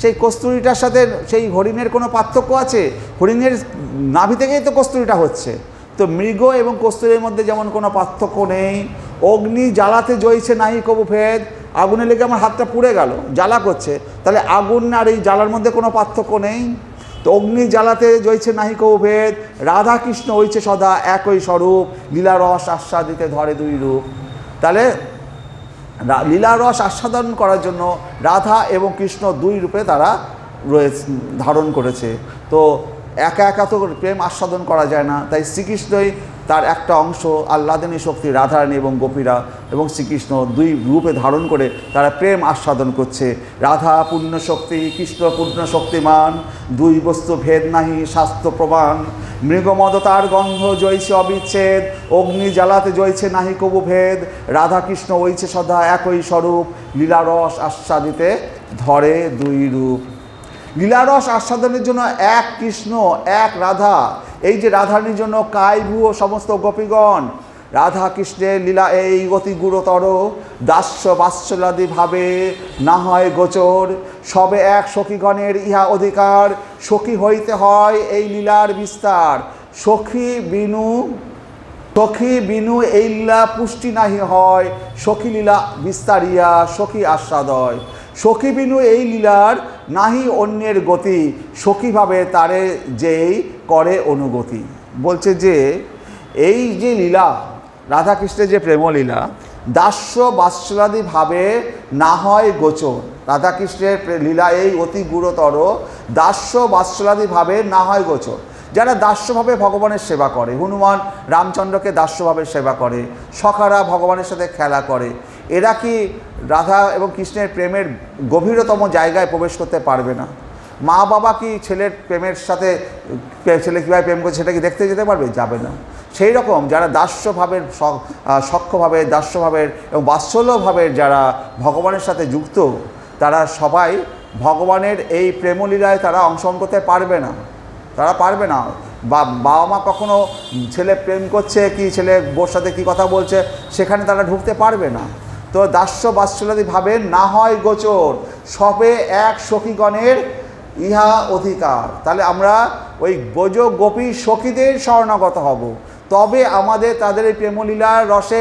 সেই কস্তুরীটার সাথে সেই হরিণের কোনো পার্থক্য আছে? হরিণের নাভি থেকেই তো কস্তুরীটা হচ্ছে। তো মৃগ এবং কস্তুরীর মধ্যে যেমন কোনো পার্থক্য নেই। অগ্নি জ্বালাতে জ্বলছে নাহি কবু ভেদ। আগুনে লেগে আমার হাতটা পুড়ে গেল, জ্বালা করছে, তাহলে আগুন আর এই জ্বালার মধ্যে কোনো পার্থক্য নেই। তো অগ্নি জ্বালাতে জ্বলছে নাহি কবু ভেদ। রাধা কৃষ্ণ হইছে সদা একই স্বরূপ। লীলা রস আস্বাদিতে ধরে দুই রূপ। তাহলে লীলা রস আস্বাদন করার জন্য রাধা এবং কৃষ্ণ দুই রূপে তারা রয়েছে, ধারণ করেছে। তো একা একা তো প্রেম আস্বাদন করা যায় না, তাই শ্রীকৃষ্ণই তার একটা অংশ। আহ্লাদিনী শক্তি রাধারানী এবং গোপীরা এবং শ্রীকৃষ্ণ দুই রূপে ধারণ করে তারা প্রেম আস্বাদন করছে। রাধা পূর্ণ শক্তি, কৃষ্ণ পূর্ণ শক্তিমান। দুই বস্তু ভেদ নাহি শাস্ত্র প্রমাণ। মৃগমদ তার গন্ধ জয়ছে অবিচ্ছেদ। অগ্নি জ্বালাতে জয়ছে নাহি কবু ভেদ। রাধা কৃষ্ণ হইছে সদা একই স্বরূপ। লীলারস আস্বাদিতে ধরে দুই রূপ। লীলারস আস্বাদনের জন্য এক কৃষ্ণ এক রাধা। এই যে রাধারানীর জন্য কায়ভূ ও সমস্ত গোপীগণ, রাধা কৃষ্ণের লীলা এই অতি গুরুতর। দাস্য বাৎসলাদি ভাবে না হয় গোচর। সবে এক সখীগণের ইহা অধিকার। সখী হইতে হয় এই লীলার বিস্তার। সখী বিনু এই লীলা পুষ্টি নাহি হয়। সখী লীলা বিস্তারিয়া সখী আস্বাদয়। সখী বিনু এই লীলার নাহি অন্যের গতি। সখীভাবে তারে যেই করে অনুগতি। বলছে যে এই যে লীলা, রাধাকৃষ্ণের যে প্রেমলীলা, দাস্য বাৎসলাদি ভাবে না হয় গোচর। রাধাকৃষ্ণের লীলা এই অতি গুরুতর। দাস্য বাৎসলাদি ভাবে না হয় গোচর। যারা দাস্যভাবে ভগবানের সেবা করে, হনুমান রামচন্দ্রকে দাস্যভাবে সেবা করে, সখারা ভগবানের সাথে খেলা করে, এরা কি রাধা এবং কৃষ্ণের প্রেমের গভীরতম জায়গায় প্রবেশ করতে পারবে না? মা বাবা কি ছেলের প্রেমের সাথে, ছেলে কীভাবে প্রেম করছে সেটা কি দেখতে যেতে পারবে? যাবে না। সেই রকম যারা দাস্যভাবের সক্ষভাবে, দাস্যভাবের এবং বাৎসল্যভাবের যারা ভগবানের সাথে যুক্ত, তারা সবাই ভগবানের এই প্রেমলীলায় তারা অংশগ্রহণ করতে পারবে না। তারা পারবে না। বাবা মা কখনো ছেলে প্রেম করছে কি, ছেলে বোর সাথে কী কথা বলছে, সেখানে তারা ঢুকতে পারবে না। তো দাস্য বাৎসল্যাদি ভাবে না হয় গোচর। সবে এক সখীগণের ইহা অধিকার। তাহলে আমরা ওই ব্রজ গোপী সখীদের শরণাগত হব, তবে আমাদের তাদের এই প্রেমলীলার রসে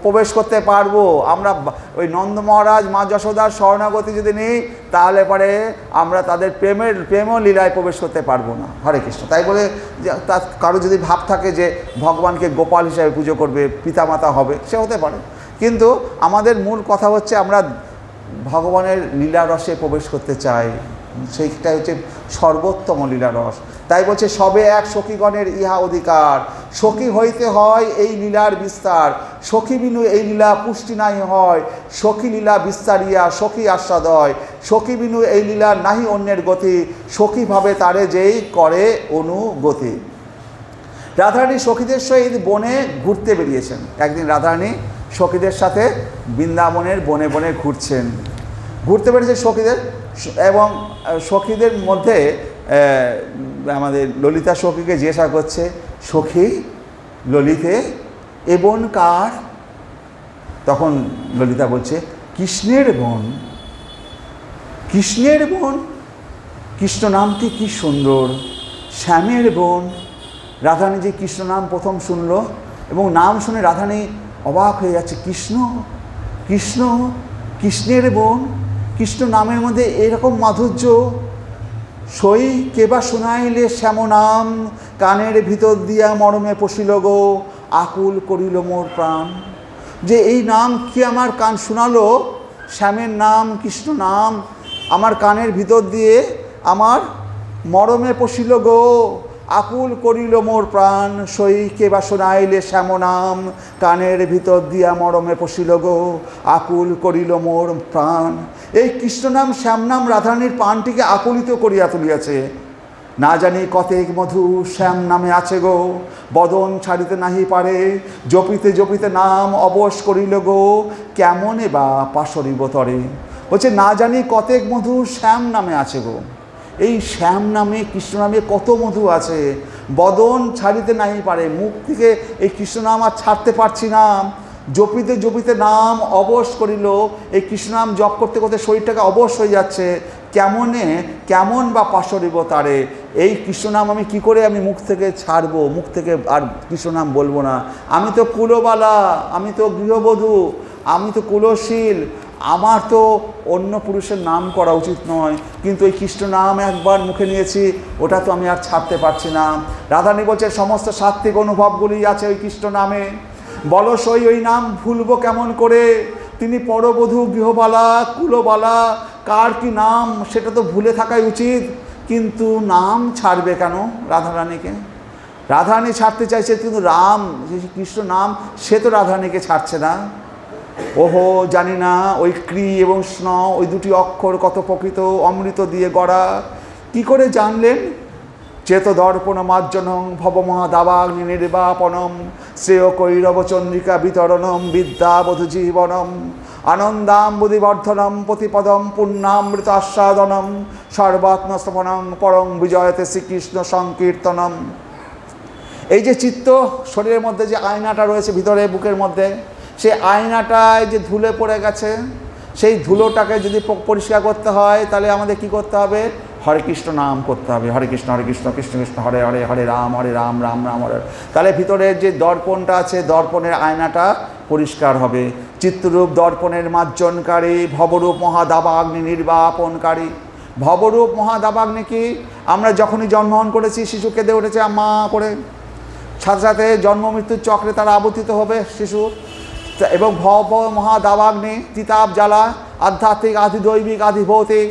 প্রবেশ করতে পারবো। আমরা ওই নন্দ মহারাজ মা যশোদার শরণাগতি যদি নিই, তাহলে পরে আমরা তাদের প্রেমলীলায় প্রবেশ করতে পারবো না। হরে কৃষ্ণ। তাই বলে যে তার কারো যদি ভাব থাকে যে ভগবানকে গোপাল হিসাবে পুজো করবে, পিতামাতা হবে, সে হতে পারে। কিন্তু আমাদের মূল কথা হচ্ছে আমরা ভগবানের লীলা রসে প্রবেশ করতে চাই। সেইটাই হচ্ছে সর্বোত্তম লীলারস। তাই বলছে সবে এক সখীগণের ইহা অধিকার। সখী হইতে হয় এই লীলার বিস্তার। সখী বিনু এই লীলা পুষ্টি নাই হয়। সখী লীলা বিস্তারিয়া সখী আস্বাদয়। সখী বিনু এই লীলা নাহি অন্যের গতি। সখীভাবে তারে যেই করে অনুগতি। রাধারানী সখীদের সহিত বনে ঘুরতে বেরিয়েছেন। একদিন রাধারানী সখীদের সাথে বৃন্দাবনের বনে বনে ঘুরতে বেরিয়েছে সখীদের। এবং সখীদের মধ্যে আমাদের ললিতা সখীকে জিজ্ঞাসা করছে, সখী ললিতে এ বোন কার? তখন ললিতা বলছে, কৃষ্ণের বোন। কৃষ্ণের বোন? কৃষ্ণ নামটি কি সুন্দর। শ্যামের বোন। রাধারানী যে কৃষ্ণ নাম প্রথম শুনল এবং নাম শুনে রাধারানী অবাক হয়ে যাচ্ছে। কৃষ্ণ, কৃষ্ণ, কৃষ্ণের বোন। কৃষ্ণ নামের মধ্যে এরকম মাধুর্য। সই কেবা শোনাইলে শ্যাম নাম। কানের ভিতর দিয়া মরমে পশিল গো। আকুল করিল মোর প্রাণ। যে এই নাম কি আমার কান শোনালো, শ্যামের নাম, কৃষ্ণ নাম আমার কানের ভিতর দিয়ে আমার মরমে পশিল গো। আকুল করিল মোর প্রাণ। সই কেবা শোনাইলে শ্যাম নাম। কানের ভিতর দিয়া মরমে পশিল গো। আকুল করিল মোর প্রাণ। এই কৃষ্ণনাম শ্যামনাম রাধারানীর প্রাণটিকে আকুলিত করিয়া তুলিয়াছে। না জানি কতেক মধু শ্যাম নামে আছে গো। বদন ছাড়িতে নাহি পারে। জপিতে জপিতে নাম অবশ করিল গো। কেমনে বা পাশরিব তরে। বলছে না জানি কতেক মধু শ্যাম নামে আছে গো। এই শ্যাম নামে কৃষ্ণ নামে কত মধু আছে। বদন ছাড়িতে নাই পারে, মুখ থেকে এই কৃষ্ণ নাম আর ছাড়তে পারছি না। জপিতে জপিতে নাম অবশ করিল, এই কৃষ্ণ নাম জপ করতে করতে শরীরটাকে অবশ হয়ে যাচ্ছে। কেমন বা পাশরিব তারে, এই কৃষ্ণ নাম আমি কি করে আমি মুখ থেকে ছাড়বো, মুখ থেকে আর কৃষ্ণ নাম বলবো না। আমি তো কুলবালা, আমি তো গৃহবধূ, আমি তো কুলশীল, আমার তো অন্য পুরুষের নাম করা উচিত নয়, কিন্তু এই কৃষ্ণ নাম একবার মুখে নিয়েছি, ওটা তো আমি আর ছাড়তে পারছি না। রাধারানী বলছে সমস্ত সাত্ত্বিক অনুভবগুলি আছে ওই কৃষ্ণ নামে, বলসই ওই নাম ভুলবো কেমন করে। তিনি পরবধূ, গৃহবালা, কুলবালা, কার কি নাম সেটা তো ভুলে থাকাই উচিত, কিন্তু নাম ছাড়বে কেন রাধারানীকে? রাধারানী ছাড়তে চাইছে, কিন্তু রাম কৃষ্ণ নাম সে তো রাধারানীকে ছাড়ছে না। ওহো জানি না ওই ক্রি এবং স্ন, ওই দুটি অক্ষর কত প্রকৃত অমৃত দিয়ে গড়া, কি করে জানলেন? চেত দর্পণ মার্জনং ভবমহাদাবাগ্নি নির্বাপনম শ্রেয় কৈরব চন্দ্রিকা বিতরণম বিদ্যাবধূ জীবনম আনন্দাম্বুধিবর্ধনম প্রতিপদম পুণ্যামৃত আস্বাদনম সর্বাত্মস্তপনং পরং বিজয়তে শ্রীকৃষ্ণ সংকীর্তনম। এই যে চিত্ত শরীরের মধ্যে যে আয়নাটা রয়েছে ভিতরে বুকের মধ্যে, সেই আয়নাটায় যে ধুলে পড়ে গেছে, সেই ধুলোটাকে যদি পরিষ্কার করতে হয় তাহলে আমাদের কি করতে হবে? হরে কৃষ্ণ নাম করতে হবে। হরে কৃষ্ণ কৃষ্ণ কৃষ্ণ হরে হরে, হরে রাম রাম রাম হরে। তাহলে ভিতরের যে দর্পণটা আছে, দর্পণের আয়নাটা পরিষ্কার হবে। চিত্তরূপ দর্পণের মার্জনকারী, ভবরূপ মহাদাবাগ্নি নির্বাপনকারী। ভবরূপ মহাদাবাগ্নি কি? আমরা যখনই জন্মগ্রহণ করেছি, শিশু কেঁদে উঠেছে মা করে, সাথে সাথে জন্ম মৃত্যুর চক্রে তারা আবর্তিত হবে শিশু। এবং ভব মহাদাবাগ্নি, তিতাব জ্বালা, আধ্যাত্মিক আধি দৈবিক আধি ভৌতিক।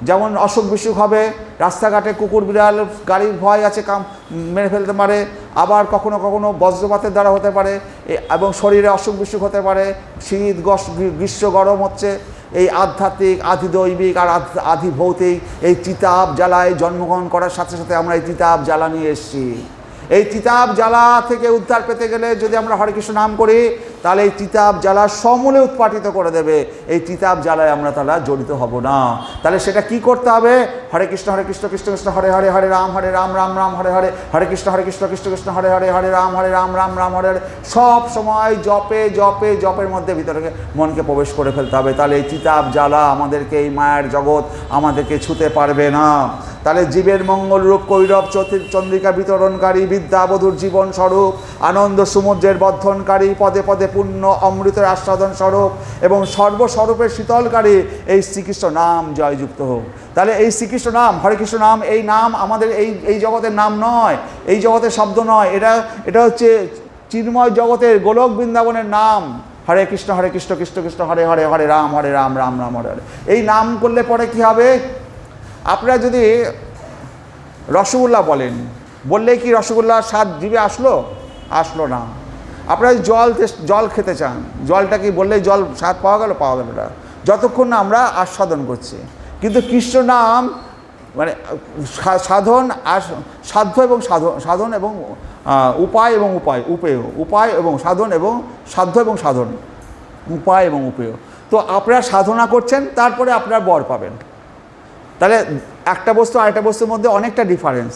যেমন অসুখ বিসুখ হবে, রাস্তাঘাটে কুকুর বিড়াল গাড়ির ভয় আছে, মেরে ফেলতে পারে। আবার কখনো কখনো বজ্রপাতের দ্বারা হতে পারে, এবং শরীরে অসুখ বিসুখ হতে পারে। শীত গ্রীষ্ম গরম হচ্ছে, এই আধ্যাত্মিক আধি দৈবিক আর আধি ভৌতিক এই তিতাব জ্বালায় জন্মগ্রহণ করার সাথে সাথে আমরা এই তিতাব জ্বালা নিয়ে এসেছি। এই তিতাব জ্বালা থেকে উদ্ধার পেতে গেলে যদি আমরা হরে কৃষ্ণ নাম করি, তাহলে এই তিতাব জ্বালা সমূলে উৎপাটিত করে দেবে। এই তিতাব জ্বালায় আমরা তাহলে জড়িত হব না। তাহলে সেটা কি করতে হবে? হরে কৃষ্ণ কৃষ্ণ কৃষ্ণ হরে হরে, হরে রাম রাম রাম হরে হরে, হরে কৃষ্ণ কৃষ্ণ কৃষ্ণ হরে হরে, হরে রাম রাম রাম হরে হরে। সব সময় জপে জপে জপের মধ্যে ভিতরে মনকে প্রবেশ করে ফেলতে হবে। তাহলে এই তিতাব জ্বালা আমাদেরকে, এই মায়ের জগৎ আমাদেরকে ছুতে পারবে না। তাহলে জীবের মঙ্গল রূপ কৈরব চন্দ্রিকা বিতরণকারী, বিদ্যাবধূর জীবন স্বরূপ, আনন্দ সমুদ্রের বর্ধনকারী, পদে পদে পূর্ণ অমৃতের আস্বাদন স্বরূপ এবং সর্বস্বরূপের শীতলকারী এই শ্রীকৃষ্ণ নাম জয়যুক্ত হোক। তাহলে এই শ্রীকৃষ্ণ নাম, হরে কৃষ্ণ নাম, এই নাম আমাদের এই জগতের নাম নয়, এই জগতের শব্দ নয়, এটা হচ্ছে চিন্ময় জগতের গোলক বৃন্দাবনের নাম। হরে কৃষ্ণ কৃষ্ণ কৃষ্ণ হরে হরে, হরে রাম রাম রাম হরে হরে। এই নাম করলে পরে কি হবে? আপনারা যদি রসগোল্লা বললেই কি রসগোল্লার স্বাদ জিভে আসলো না। আপনারা জল খেতে চান, জলটা কি বললেই জল স্বাদ পাওয়া গেল না, যতক্ষণ না আমরা আস্বাদন করছি। কিন্তু কৃষ্ণ নাম মানে সাধন আর সাধ্য এবং সাধন এবং উপায় এবং উপেয়, উপায় এবং সাধন এবং সাধ্য এবং সাধন, উপায় এবং উপেয়। তো আপনারা সাধনা করছেন, তারপরে আপনারা বর পাবেন। তাহলে একটা বস্তু আরেকটা বস্তুর মধ্যে অনেকটা ডিফারেন্স।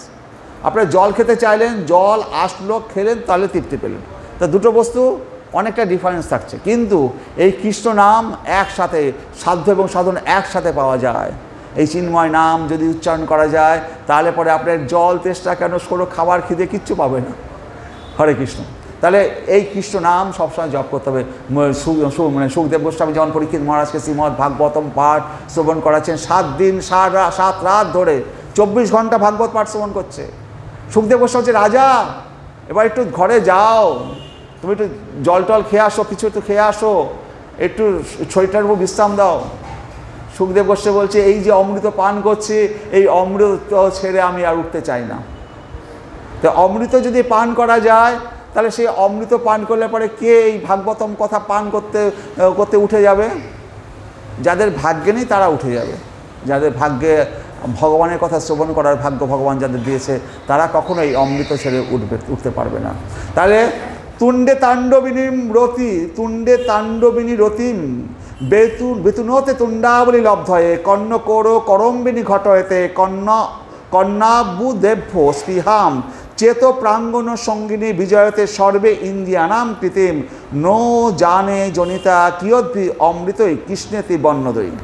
আপনারা জল খেতে চাইলেন, জল আসলো, খেলেন, তাহলে তৃপ্তি পেলেন। তা দুটো বস্তু অনেকটা ডিফারেন্স থাকছে। কিন্তু এই কৃষ্ণ নাম একসাথে, সাধ্য এবং সাধন একসাথে পাওয়া যায়। এই চিন্ময় নাম যদি উচ্চারণ করা যায়, তাহলে পরে আপনার জল তেষ্টা কেন, কোনো খাবার খিদে কিচ্ছু পাবে না। হরে কৃষ্ণ। তাহলে এই কৃষ্ণ নাম সবসময় জপ করতে হবে। সুখদেব গোস্বামী যেমন পরীক্ষিত মহারাজকে শ্রীমদ্ ভাগবতম পাঠ শ্রবণ করাচ্ছেন, 7 দিন 7 রাত ধরে 24 ঘন্টা ভাগবত পাঠ শ্রবণ করছে। সুখদেব গোস্বামী হচ্ছে রাজা, এবার একটু ঘরে যাও, তুমি একটু জল টল খেয়ে আসো, কিছু একটু খেয়ে আসো, একটু শরীরটার উপর বিশ্রাম দাও। সুখদেব গোস্বামী বলছে এই যে অমৃত পান করছে, এই অমৃত ছেড়ে আমি আর উঠতে চাই না। তো অমৃত যদি পান করা যায়, তাহলে সেই অমৃত পান করলে পরে কে এই ভাগবতম কথা পান করতে উঠে যাবে? যাদের ভাগ্যে নেই তারা উঠে যাবে। যাদের ভাগ্যে ভগবানের কথা শ্রবণ করার ভাগ্য ভগবান যাদের দিয়েছে, তারা কখনো এই অমৃত ছেড়ে উঠতে পারবে না। তাহলে তুণ্ডে তাণ্ডবিনী রতিম বেতুনতে তুণ্ডাবলী লব্ধয়ে কর্ণকোর করম্বিনী ঘটয়তে কন্যাবুদেভ্য স্পৃহাম চেত প্রাঙ্গণ সঙ্গিনী বিজয়তে সর্বে ইন্দ্রিয়ানাম কৃতিম নো জানে জনিতা কিয়দ্ভি অমৃতই কৃষ্ণেতি বর্ণদয়ী।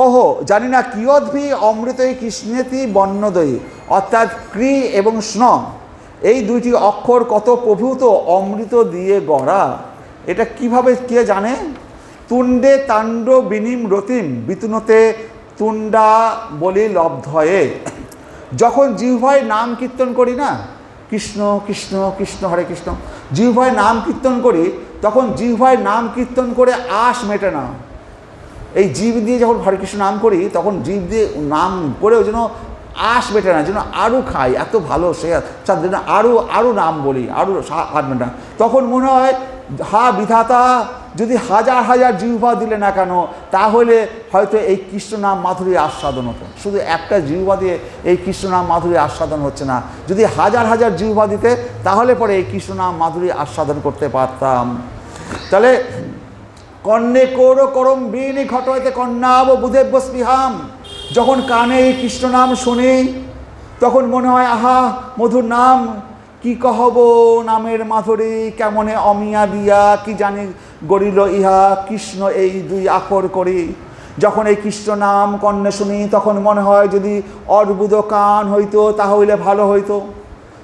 ওহো, জানি না কিয়দ্ভি অমৃতই কৃষ্ণেতি বর্ণদয়ী, অর্থাৎ ক্রি এবং স্ন এই দুইটি অক্ষর কত প্রভূত অমৃত দিয়ে গড়া, এটা কিভাবে কে জানে? তুণ্ডে তাণ্ড বিনিম রতিম বিতুনতে তুণ্ডা বলি লব্ধয়ে। যখন জিহ্বায় নাম কীর্তন করি না, কৃষ্ণ কৃষ্ণ কৃষ্ণ হরে কৃষ্ণ, জিহ্বায় নাম কীর্তন করি, তখন জিহ্বায় নাম কীর্তন করে আশ মেটে না। এই জীব দিয়ে যখন হরে কৃষ্ণ নাম করি, তখন জীব দিয়ে নাম করেও যেন আশ মেটে না, যেন আরও খাই, এত ভালো সে যেন আরও নাম বলি, আরও হাত মেটে না। তখন মনে হয় হা বিধাতা, যদি হাজার হাজার জিহ্বা দিলে না কেন, তাহলে হয়তো এই কৃষ্ণ নাম মাধুরী আস্বাদন হতো। শুধু একটা জিহ্বা দিয়ে এই কৃষ্ণ নাম মাধুরী আস্বাদন হচ্ছে না, যদি হাজার হাজার জিহ্বা দিতে, তাহলে পরে এই কৃষ্ণ নাম মাধুরী আস্বাদন করতে পারতাম। তাহলে কর্ণে কৌর করম বিনি ঘটয়তে কন্যাব বুধেব্য স্পৃহাম, যখন কানে এই কৃষ্ণ নাম শুনি, তখন মনে হয় আহা মধুর নাম, কি কহব নামের মাধুরী, কেমনে অমিয়া দিয়া কি জানি গড়িল ইহা, কৃষ্ণ এই দুই আখর করি। যখন এই কৃষ্ণ নাম কর্ণে শুনি, তখন মনে হয় যদি অর্বুদ কান হইতো তাহলে ভালো হইতো।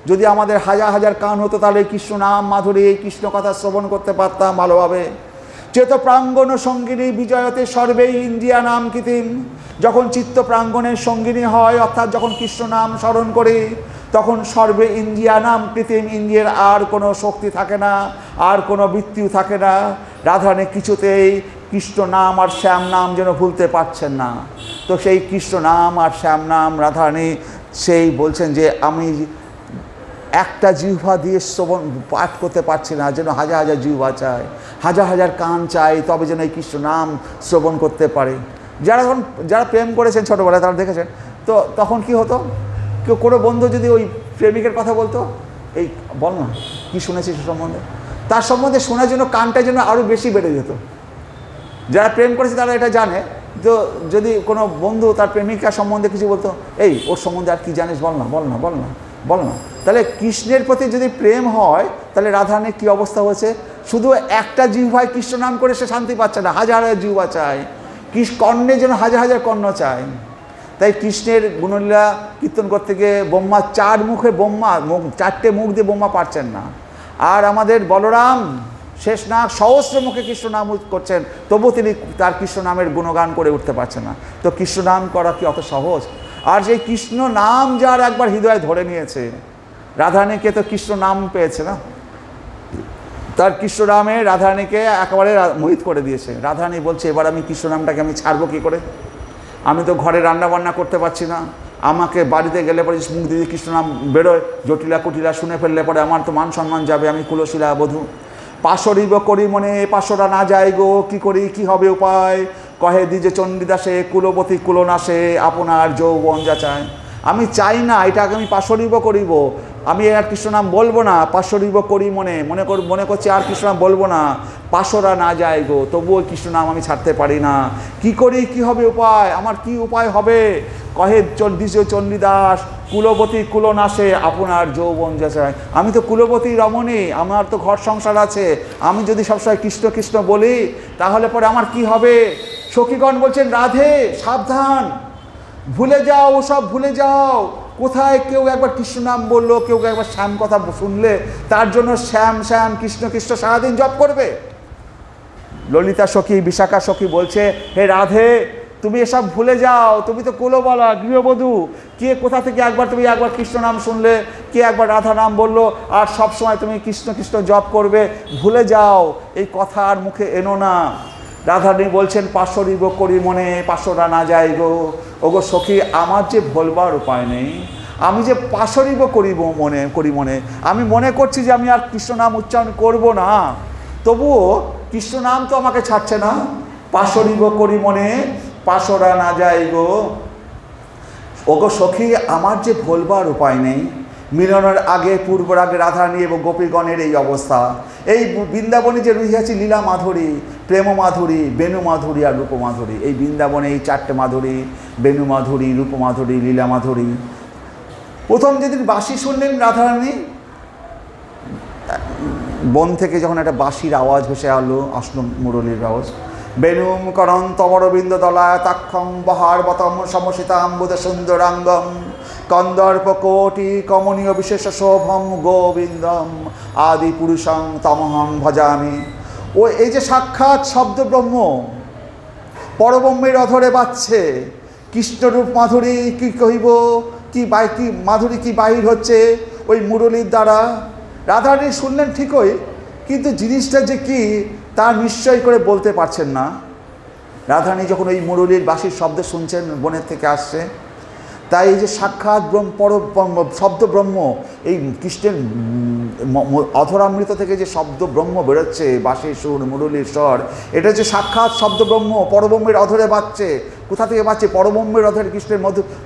যদি আমাদের হাজার হাজার কান হতো, তাহলে কৃষ্ণ নাম মাধুরী, এই কৃষ্ণ কথা শ্রবণ করতে পারতাম ভালোভাবে। চেত প্রাঙ্গণ সঙ্গিনী বিজয়তে সর্বেই ইন্দ্রিয়া নাম কৃতিম, যখন চিত্ত প্রাঙ্গণের সঙ্গিনী হয়, অর্থাৎ যখন কৃষ্ণ নাম স্মরণ করি, তখন সর্বে ইন্দ্রিয়া নাম কৃতিম, ইন্দ্রিয়ের আর কোনো শক্তি থাকে না, আর কোনো বৃত্তিও থাকে না। রাধারানী কিছুতেই কৃষ্ণ নাম আর শ্যাম নাম যেন ভুলতে পারছেন না। তো সেই কৃষ্ণ নাম আর শ্যাম নাম রাধারানী সেই বলছেন যে আমি একটা জিহ্বা দিয়ে শ্রবণ পাঠ করতে পারছি না, যেন হাজার হাজার জিহ্বা চাই, হাজার হাজার কান চাই, তবে যেন এই কৃষ্ণ নাম শ্রবণ করতে পারে। যারা প্রেম করেছেন ছোটোবেলায় তারা দেখেছেন, তো তখন কি হতো, কেউ কোনো বন্ধু যদি ওই প্রেমিকের কথা বলতো, এই বল না কী শুনেছিস সম্বন্ধে, তার সম্বন্ধে শোনার জন্য কানটা যেন আরও বেশি বেড়ে যেত। যারা প্রেম করেছে তারা এটা জানে। তো যদি কোনো বন্ধু তার প্রেমিকা সম্বন্ধে কিছু বলতো, এই ওর সম্বন্ধে আর কি জানিস, বল না বল না বল না বল না। তাহলে কৃষ্ণের প্রতি যদি প্রেম হয়, তাহলে রাধারানীর কী অবস্থা হয়েছে, শুধু একটা জিহ্বায় কৃষ্ণ নাম করে সে শান্তি পাচ্ছে না, হাজার হাজার জিহ্বা চায়, কর্ণের জন্য হাজার হাজার কর্ণ চায়। তাই কৃষ্ণের গুণলীলা কীর্তন করতে গিয়ে ব্রহ্মা চারটে মুখ দিয়ে ব্রহ্মা পারছেন না, আর আমাদের বলরাম শেষ না সহস্র মুখে কৃষ্ণ নাম করছেন, তবু তিনি তার কৃষ্ণ নামের গুণগান করে উঠতে পারছেন না। তো কৃষ্ণ নাম করা কি অত সহজ? আর সেই কৃষ্ণ নাম যার একবার হৃদয়ে ধরে নিয়েছে, রাধারানীকে তো কৃষ্ণ নাম পেয়েছে না, তার কৃষ্ণ নামে রাধারানীকে একেবারে মোহিত করে দিয়েছে। রাধারানী বলছে এবার আমি কৃষ্ণ নামটাকে আমি ছাড়বো কী করে, আমি তো ঘরে রান্না বান্না করতে পারছি না, আমাকে বাড়িতে গেলে পরে মুখ দিয়ে কৃষ্ণ নাম বেরোয়, জটিলা কুটিলা শুনে ফেললে পরে আমার তো মান সম্মান যাবে, আমি কুলশীলা বধূ। পাশরিব করি মনে পাশরা না যায় গো, কী করি কী হবে উপায়, কহে দ্বিজে চণ্ডীদাসে কুলবতী কুলনাশে আপনার যৌবন যাচায়। আমি চাই না এটাকে আমি পাশরিব করিব, আমি আর কৃষ্ণ নাম বলবো না, পাশরিব করি মনে করছি আর কৃষ্ণ নাম বলবো না, পাশরা না যায় গো, তবুও কৃষ্ণ নাম আমি ছাড়তে পারি না। কি করি কি হবে উপায়, আমার কি উপায় হবে, কহে দ্বিজ চণ্ডীদাস কুলবতী কুলনাশে আপনার যৌবন যাচায়। আমি তো কুলবতী রমণী, আমার তো ঘর সংসার আছে, আমি যদি সবসময় কৃষ্ণ কৃষ্ণ বলি তাহলে পরে আমার কি হবে। সখীগণ বলছেন রাধে সাবধান, ভুলে যাও ওসব ভুলে যাও। কোথায় কেউ একবার কৃষ্ণ নাম বললো, কেউ একবার শ্যাম কথা শুনলে তার জন্য শ্যাম শ্যাম কৃষ্ণ কৃষ্ণ সারাদিন জপ করবে। ললিতা সখী বিশাখা সখী বলছে হে রাধে তুমি এসব ভুলে যাও, তুমি তো কুলবালা গৃহবধূ, কে কোথা থেকে তুমি একবার কৃষ্ণ নাম শুনলে, কে একবার রাধা নাম বললো, আর সব সময় তুমি কৃষ্ণ কৃষ্ণ জপ করবে, ভুলে যাও, এই কথা আর মুখে এনো না। রাধারানী বলছেন পাশরিব করি মনে পাশরা না যায় গো, ওগো সখী আমার যে ভোলবার উপায় নেই, আমি যে পাশরিব করি মনে, আমি মনে করছি যে আমি আর কৃষ্ণ নাম উচ্চারণ করব না, তবুও কৃষ্ণ নাম তো আমাকে ছাড়ছে না। পাশরিব করি মনে পাশরা না যায় গো, ওগো সখী আমার যে ভোলবার উপায় নেই। মিলনের আগে পূর্বরাগে রাধারানী এবং গোপীগণের এই অবস্থা, এই বৃন্দাবনে যে রহিয়াছি লীলা মাধুরী, প্রেম মাধুরী, বেণু মাধুরী আর রূপ মাধুরী। এই বৃন্দাবনে এই চারটে মাধুরী, বেণু মাধুরী, রূপ মাধুরী, লীলা মাধুরী। প্রথম যেদিন বাঁশি শুনলেন রাধারানী, বন থেকে যখন একটা বাঁশির আওয়াজ ভেসে আলো, আসলো মুরলীর আওয়াজ। বেণুম করণ তমরবিন্দ দলায় তাক্ষং বহার বতম সমসিতাম্বুদ সুন্দরাঙ্গম কন্দর্প কোটি কমনীয় বিশেষ শোভম গোবিন্দম আদি পুরুষং তমহং ভজামি। ও এই যে সাক্ষাৎ শব্দ ব্রহ্ম পরব্রহ্মের অধরে বাজছে, কৃষ্ণরূপ মাধুরী কি কহিব, কি মাধুরী কি বাহির হচ্ছে ওই মুরলীর দ্বারা। রাধারানী শুনলেন ঠিকই, কিন্তু জিনিসটা যে কি তা নিশ্চয় করে বলতে পারছেন না। রাধারানী যখন ওই মুরলীর বাঁশির শব্দ শুনছেন, বনের থেকে আসছে, তাই এই যে সাক্ষাৎ শব্দ ব্রহ্ম, এই কৃষ্ণের অধরামৃত থেকে যে শব্দ ব্রহ্ম বেরোচ্ছে, বাঁশির সুর, মুরলীর স্বর, এটা যে সাক্ষাৎ শব্দ ব্রহ্ম পরব্রহ্মের অধরে বাজছে। কোথা থেকে বাজছে? পরব্রহ্মের অধরে, কৃষ্ণের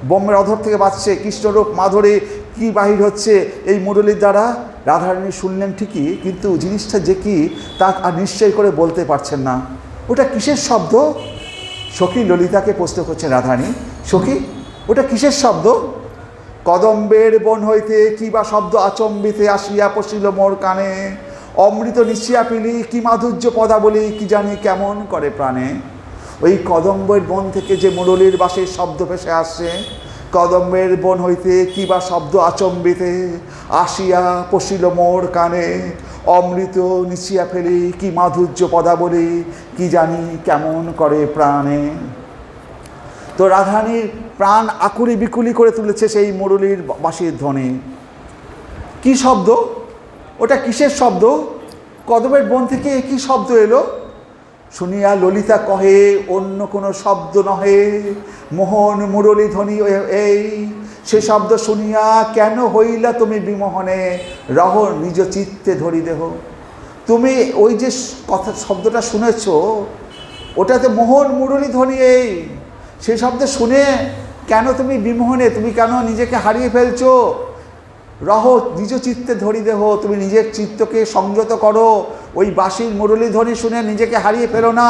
ব্রহ্মের অধর থেকে বাজছে। কৃষ্ণরূপ মাধুরী কি বাহির হচ্ছে এই মুরলীর দ্বারা। রাধারানী শুনলেন ঠিকই, কিন্তু জিনিসটা যে কি তা আর নিশ্চয় করে বলতে পারছেন না। ওটা কিসের শব্দ? সখী ললিতাকে প্রশ্ন করছেন রাধারানী, সখী ওটা কিসের শব্দ? কদম্বের বন হইতে কি বা শব্দ আচম্বিতে আসিয়া পশিল মোর কানে, অমৃত নিশ্চিয়া পিলি কি মাধুর্য পদাবলী কি জানি কেমন করে প্রাণে। ওই কদম্বের বন থেকে যে মুরলীর বাঁশির শব্দ ভেসে আসছে, কদম্বের বন হইতে কি বা শব্দ আচম্বিতে আসিয়া পশিল মোর কানে, অমৃত নিশ্চিয়া ফেলি কি মাধুর্য পদাবলী কি জানি কেমন করে প্রাণে। তো রাধারানীর প্রাণ আকুলি বিকুলি করে তুলেছে সেই মুরলীর বাঁশির ধ্বনি। কি শব্দ? ওটা কিসের শব্দ? কদমের বন থেকে কি শব্দ এলো? শুনিয়া ললিতা কহে, অন্য কোনো শব্দ নহে, মোহন মুরলী ধ্বনি এই। সে শব্দ শুনিয়া কেন হইলা তুমি বিমোহনে, রহ নিজ চিত্তে ধরি দেহ। তুমি ওই যে কথা শব্দটা শুনেছ, ওটাতে মোহন মুরলী ধ্বনি এই। সেই শব্দ শুনে কেন তুমি বিমোহনে, তুমি কেন নিজেকে হারিয়ে ফেলছো? রহ নিজ চিত্তে ধরি দেহ, তুমি নিজের চিত্তকে সংযত করো, ওই বাঁশির মুরলী ধ্বনি শুনে নিজেকে হারিয়ে ফেলো না।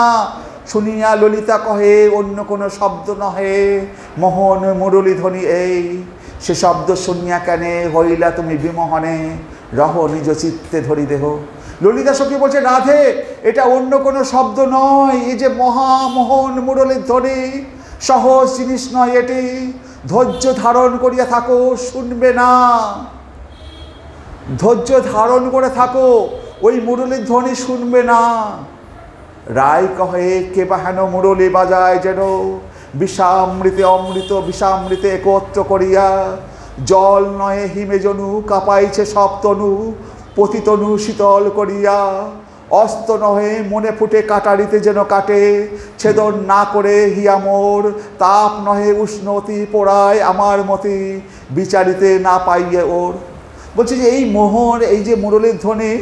শুনিয়া ললিতা কহে, অন্য কোনো শব্দ নহে, মোহন মুরলী ধ্বনি এই। সে শব্দ শুনিয়া কেন হইলা তুমি বিমোহনে, রহ নিজ চিত্তে ধরি দেহ। ললিতা সখী বলছে, রাধে এটা অন্য কোনো শব্দ নয়, এই যে মহামোহন মুরলীর ধ্বনি, সহজ জিনিস নয় এটি। ধৈর্য ধারণ করিয়া থাকো, শুনবে না। ধৈর্য ধারণ করে থাকো, ওই মুরলীর ধ্বনি শুনবে না। রায় কহে, কে বা হেন মুরলী বাজায় যেন, বিষামৃতে অমৃত বিষামৃতে একত্র করিয়া, জল নহে হিমে জনু কাঁপাইছে সব তনু, পতিতনু শীতল করিয়া। অস্ত নহে মনে ফুটে কাটারিতে যেন কাটে, ছেদন না করে হিয়া মোর, তাপ নহে উষ্ণ অতি পোড়ায় আমার মতি, বিচারিতে না পাইয়ে ওর। বলছি যে এই মোহন, এই যে মুরলীর ধ্বনি,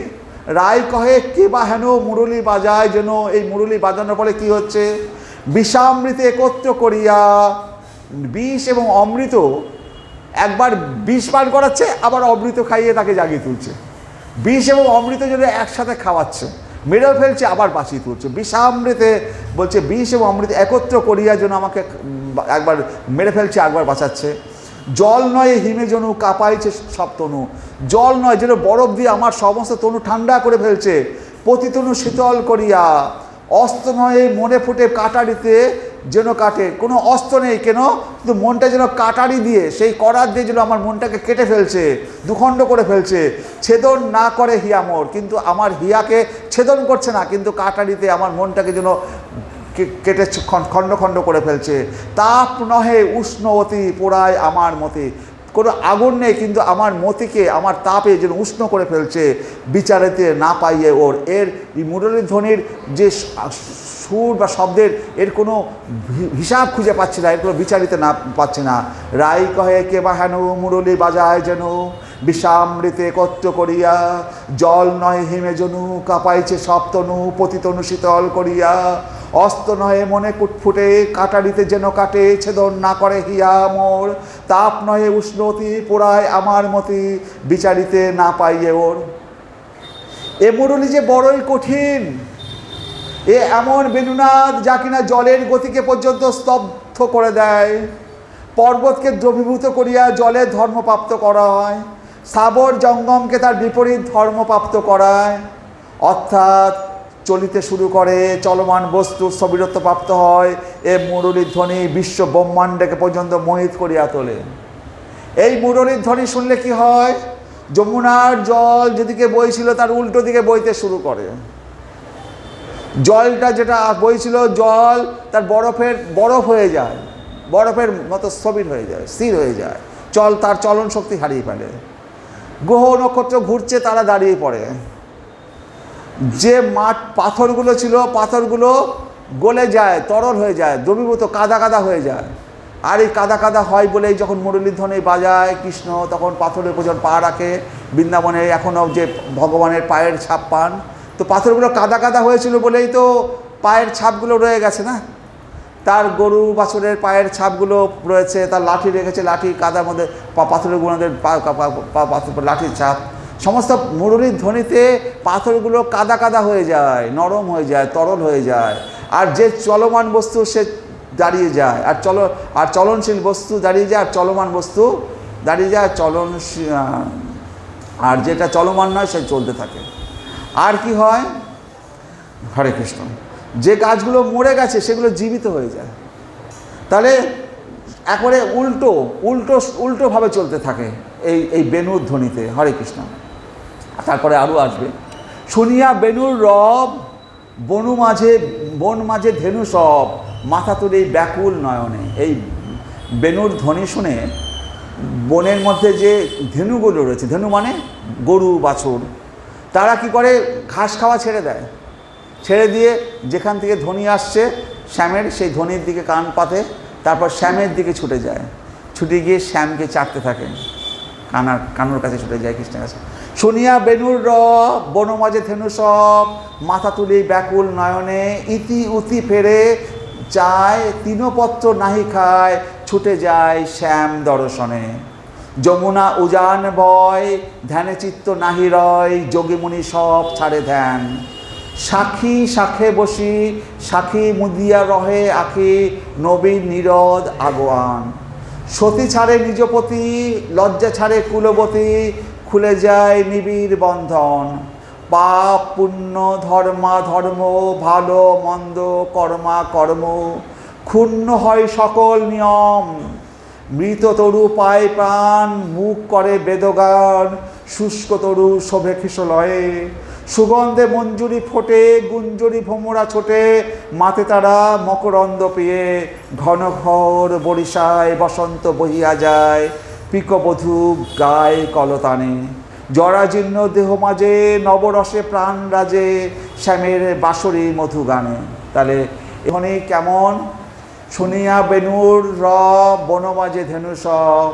রায় কহে কে বা হেন মুরলী বাজায় যেন। এই মুরলী বাজানোর ফলে কি হচ্ছে? বিষামৃতে একত্র করিয়া, বিষ এবং অমৃত, একবার বিষ পান করাচ্ছে, আবার অমৃত খাইয়ে তাকে জাগিয়ে তুলছে। বিষ এবং অমৃত যেন একসাথে খাওয়াচ্ছে, মেরেও ফেলছে, আবার বাঁচিয়ে তুলছে। বিষামৃতে বলছে, বিষ এবং অমৃত একত্র করিয়া যেন আমাকে একবার মেরে ফেলছে, একবার বাঁচাচ্ছে। জল নয় হিমে জনু কাঁপাইছে সব তনু, জল নয় যেন বরফ দিয়ে আমার সমস্ত তনু ঠান্ডা করে ফেলছে, প্রতিতনু শীতল করিয়া। অস্ত্র নয় মনে ফুটে কাটারিতে যেন কাটে, কোনো অস্ত্র নেই কেন, কিন্তু মনটা যেন কাটারি দিয়ে, সেই করার দিয়ে যেন আমার মনটাকে কেটে ফেলছে, দুখণ্ড করে ফেলছে। ছেদন না করে হিয়া মোর, কিন্তু আমার হিয়াকে ছেদন করছে না, কিন্তু কাটারিতে আমার মনটাকে যেন কেটে খণ্ড খণ্ড করে ফেলছে। তাপ নহে উষ্ণ অতি পোড়ায় আমার মতে, কোনো আগুন নেই, কিন্তু আমার মতিকে আমার তাপে যেন উষ্ণ করে ফেলছে, বিচারেতে না পাইয়ে ওর। এর এই মুরলীর ধ্বনির যে সুর বা শব্দের, এর কোনো হিসাব খুঁজে পাচ্ছি না, এর কোনো বিচারিতে না পাচ্ছি না। রাই কহে কে বা হেন মুরলী বাজায় যেন, বিষামৃতে একত্র করিয়া, জল নয় হিমে জনু কাঁপাইছে সব তনু, পতিতনু শীতল করিয়া। অস্ত নহে মনে ফুটে কাটারিতে যেন কাটে, ছেদন না করে হিয়া মোর, তাপ নহে উষ্ণ অতি পোড়ায় আমার মতি, বিচারিতে না পাইয়ে ওর। এ মুরলী যে বড়ই কঠিন, এ এমন বেণুনাদ যা কিনা জলের গতিকে পর্যন্ত স্তব্ধ করে দেয়, পর্বতকে দ্রবীভূত করিয়া জলে ধর্মপ্রাপ্ত করা হয়, স্থাবর জঙ্গমকে তার বিপরীত ধর্মপ্রাপ্ত করায়, অর্থাৎ চলিতে শুরু করে চলমান বস্তুর স্থবিরত্ব প্রাপ্ত হয়। এ মুরলীর ধ্বনি বিশ্ব ব্রহ্মাণ্ডকে পর্যন্ত মোহিত করিয়া তোলে। এই মুরলীর ধ্বনি শুনলে কি হয়? যমুনার জল যেদিকে বইছিল তার উল্টো দিকে বইতে শুরু করে। জলটা যেটা বইছিল, জল তার বরফ হয়ে যায়, বরফের মতো স্থবির হয়ে যায়, স্থির হয়ে যায়, তার চলন শক্তি হারিয়ে ফেলে। গ্রহ নক্ষত্র ঘুরছে, তারা দাঁড়িয়ে পড়ে। যে পাথরগুলো ছিল, পাথরগুলো গলে যায়, তরল হয়ে যায়, দ্রবীভূত কাদা কাদা হয়ে যায়। আর এই কাদা কাদা হয় বলেই যখন মুরলীধ্বনি বাজায় কৃষ্ণ, তখন পাথরের উপর পা রাখে। বৃন্দাবনে এখনও যে ভগবানের পায়ের ছাপ পান, তো পাথরগুলো কাদা কাদা হয়েছিল বলেই তো পায়ের ছাপগুলো রয়ে গেছে না। তার গরু বাছুরের পায়ের ছাপগুলো রয়েছে, তার লাঠি রেখেছে, লাঠি কাদার মধ্যে পাথরের গুণাদের লাঠির ছাপ। সমস্ত মুরলীর ধ্বনিতে পাথরগুলো কাদা কাদা হয়ে যায়, নরম হয়ে যায়, তরল হয়ে যায়। আর যে চলমান বস্তু সে দাঁড়িয়ে যায়, আর চলনশীল বস্তু দাঁড়িয়ে যায়, আর চলমান বস্তু দাঁড়িয়ে যায়, চলনশীল। আর যেটা চলমান নয় সে চলতে থাকে। আর কি হয়? হরে কৃষ্ণ। যে গাছগুলো মরে গেছে সেগুলো জীবিত হয়ে যায়। তাহলে একবারে উল্টোভাবে চলতে থাকে এই বেণুর ধ্বনিতে। হরে কৃষ্ণ। তারপরে আরও আসবে, শুনিয়া বেণুর রব বন মাঝে ধেনু সব, মাথা তুলে ব্যাকুল নয়নে। এই বেণুর ধ্বনি শুনে বনের মধ্যে যে ধেনুগুলো রয়েছে, ধেনু মানে গরু বাছুর, তারা কি করে? ঘাস খাওয়া ছেড়ে দেয়। ছেড়ে দিয়ে যেখান থেকে ধ্বনি আসছে শ্যামের, সেই ধ্বনির দিকে কান পাতে, তারপর শ্যামের দিকে ছুটে যায়। ছুটে গিয়ে শ্যামকে চাটতে থাকে, কানুর কাছে ছুটে যায়, কৃষ্ণের কাছে। শুনিয়া বেণুর রব বন মাঝে ধেনু সব, মাথা তুলি ব্যাকুল নয়নে, ইতি উতি ফেরে যায়, তৃণপত্র নাহি খায়, ছুটে যায় শ্যাম দর্শনে। যমুনা উজান বয়, ধ্যানে চিত্ত নাহি রয়, যোগীমুনি সব ছাড়ে ধ্যান। সাক্ষী শাখে বসি, সাক্ষী মুদিয়া রহে আখি, নবীন নীরদ আগোয়ান। সতী ছাড়ে নিজপতি, লজ্জা ছাড়ে কুলবতী, খুলে যায় নিবিড় বন্ধন। পাপ পুণ্য ধর্মা ধর্ম, ভালো মন্দ কর্মা কর্ম, ক্ষুণ্ণ হয় সকল নিয়ম। মৃত তরু পায় প্রাণ, মুখ করে বেদগান, শুষ্ক তরু শোভে খিসলয়ে। সুগন্ধে মঞ্জুরি ফোটে, গুঞ্জরি ভোমরা ছোটে, মাতে তারা মকরন্দ পেয়ে। ঘন ঘর বরিশায় বসন্ত বহিয়া যায়, পিকবধূ গায় কলতানে। জরাজীর্ণ দেহ মাঝে নবরসে প্রাণ রাজে, শ্যামের বাঁশরি মধু গানে। তাহলে এখানে কেমন? শুনিয়া বেণুর রব বন মাঝে ধেনু সব,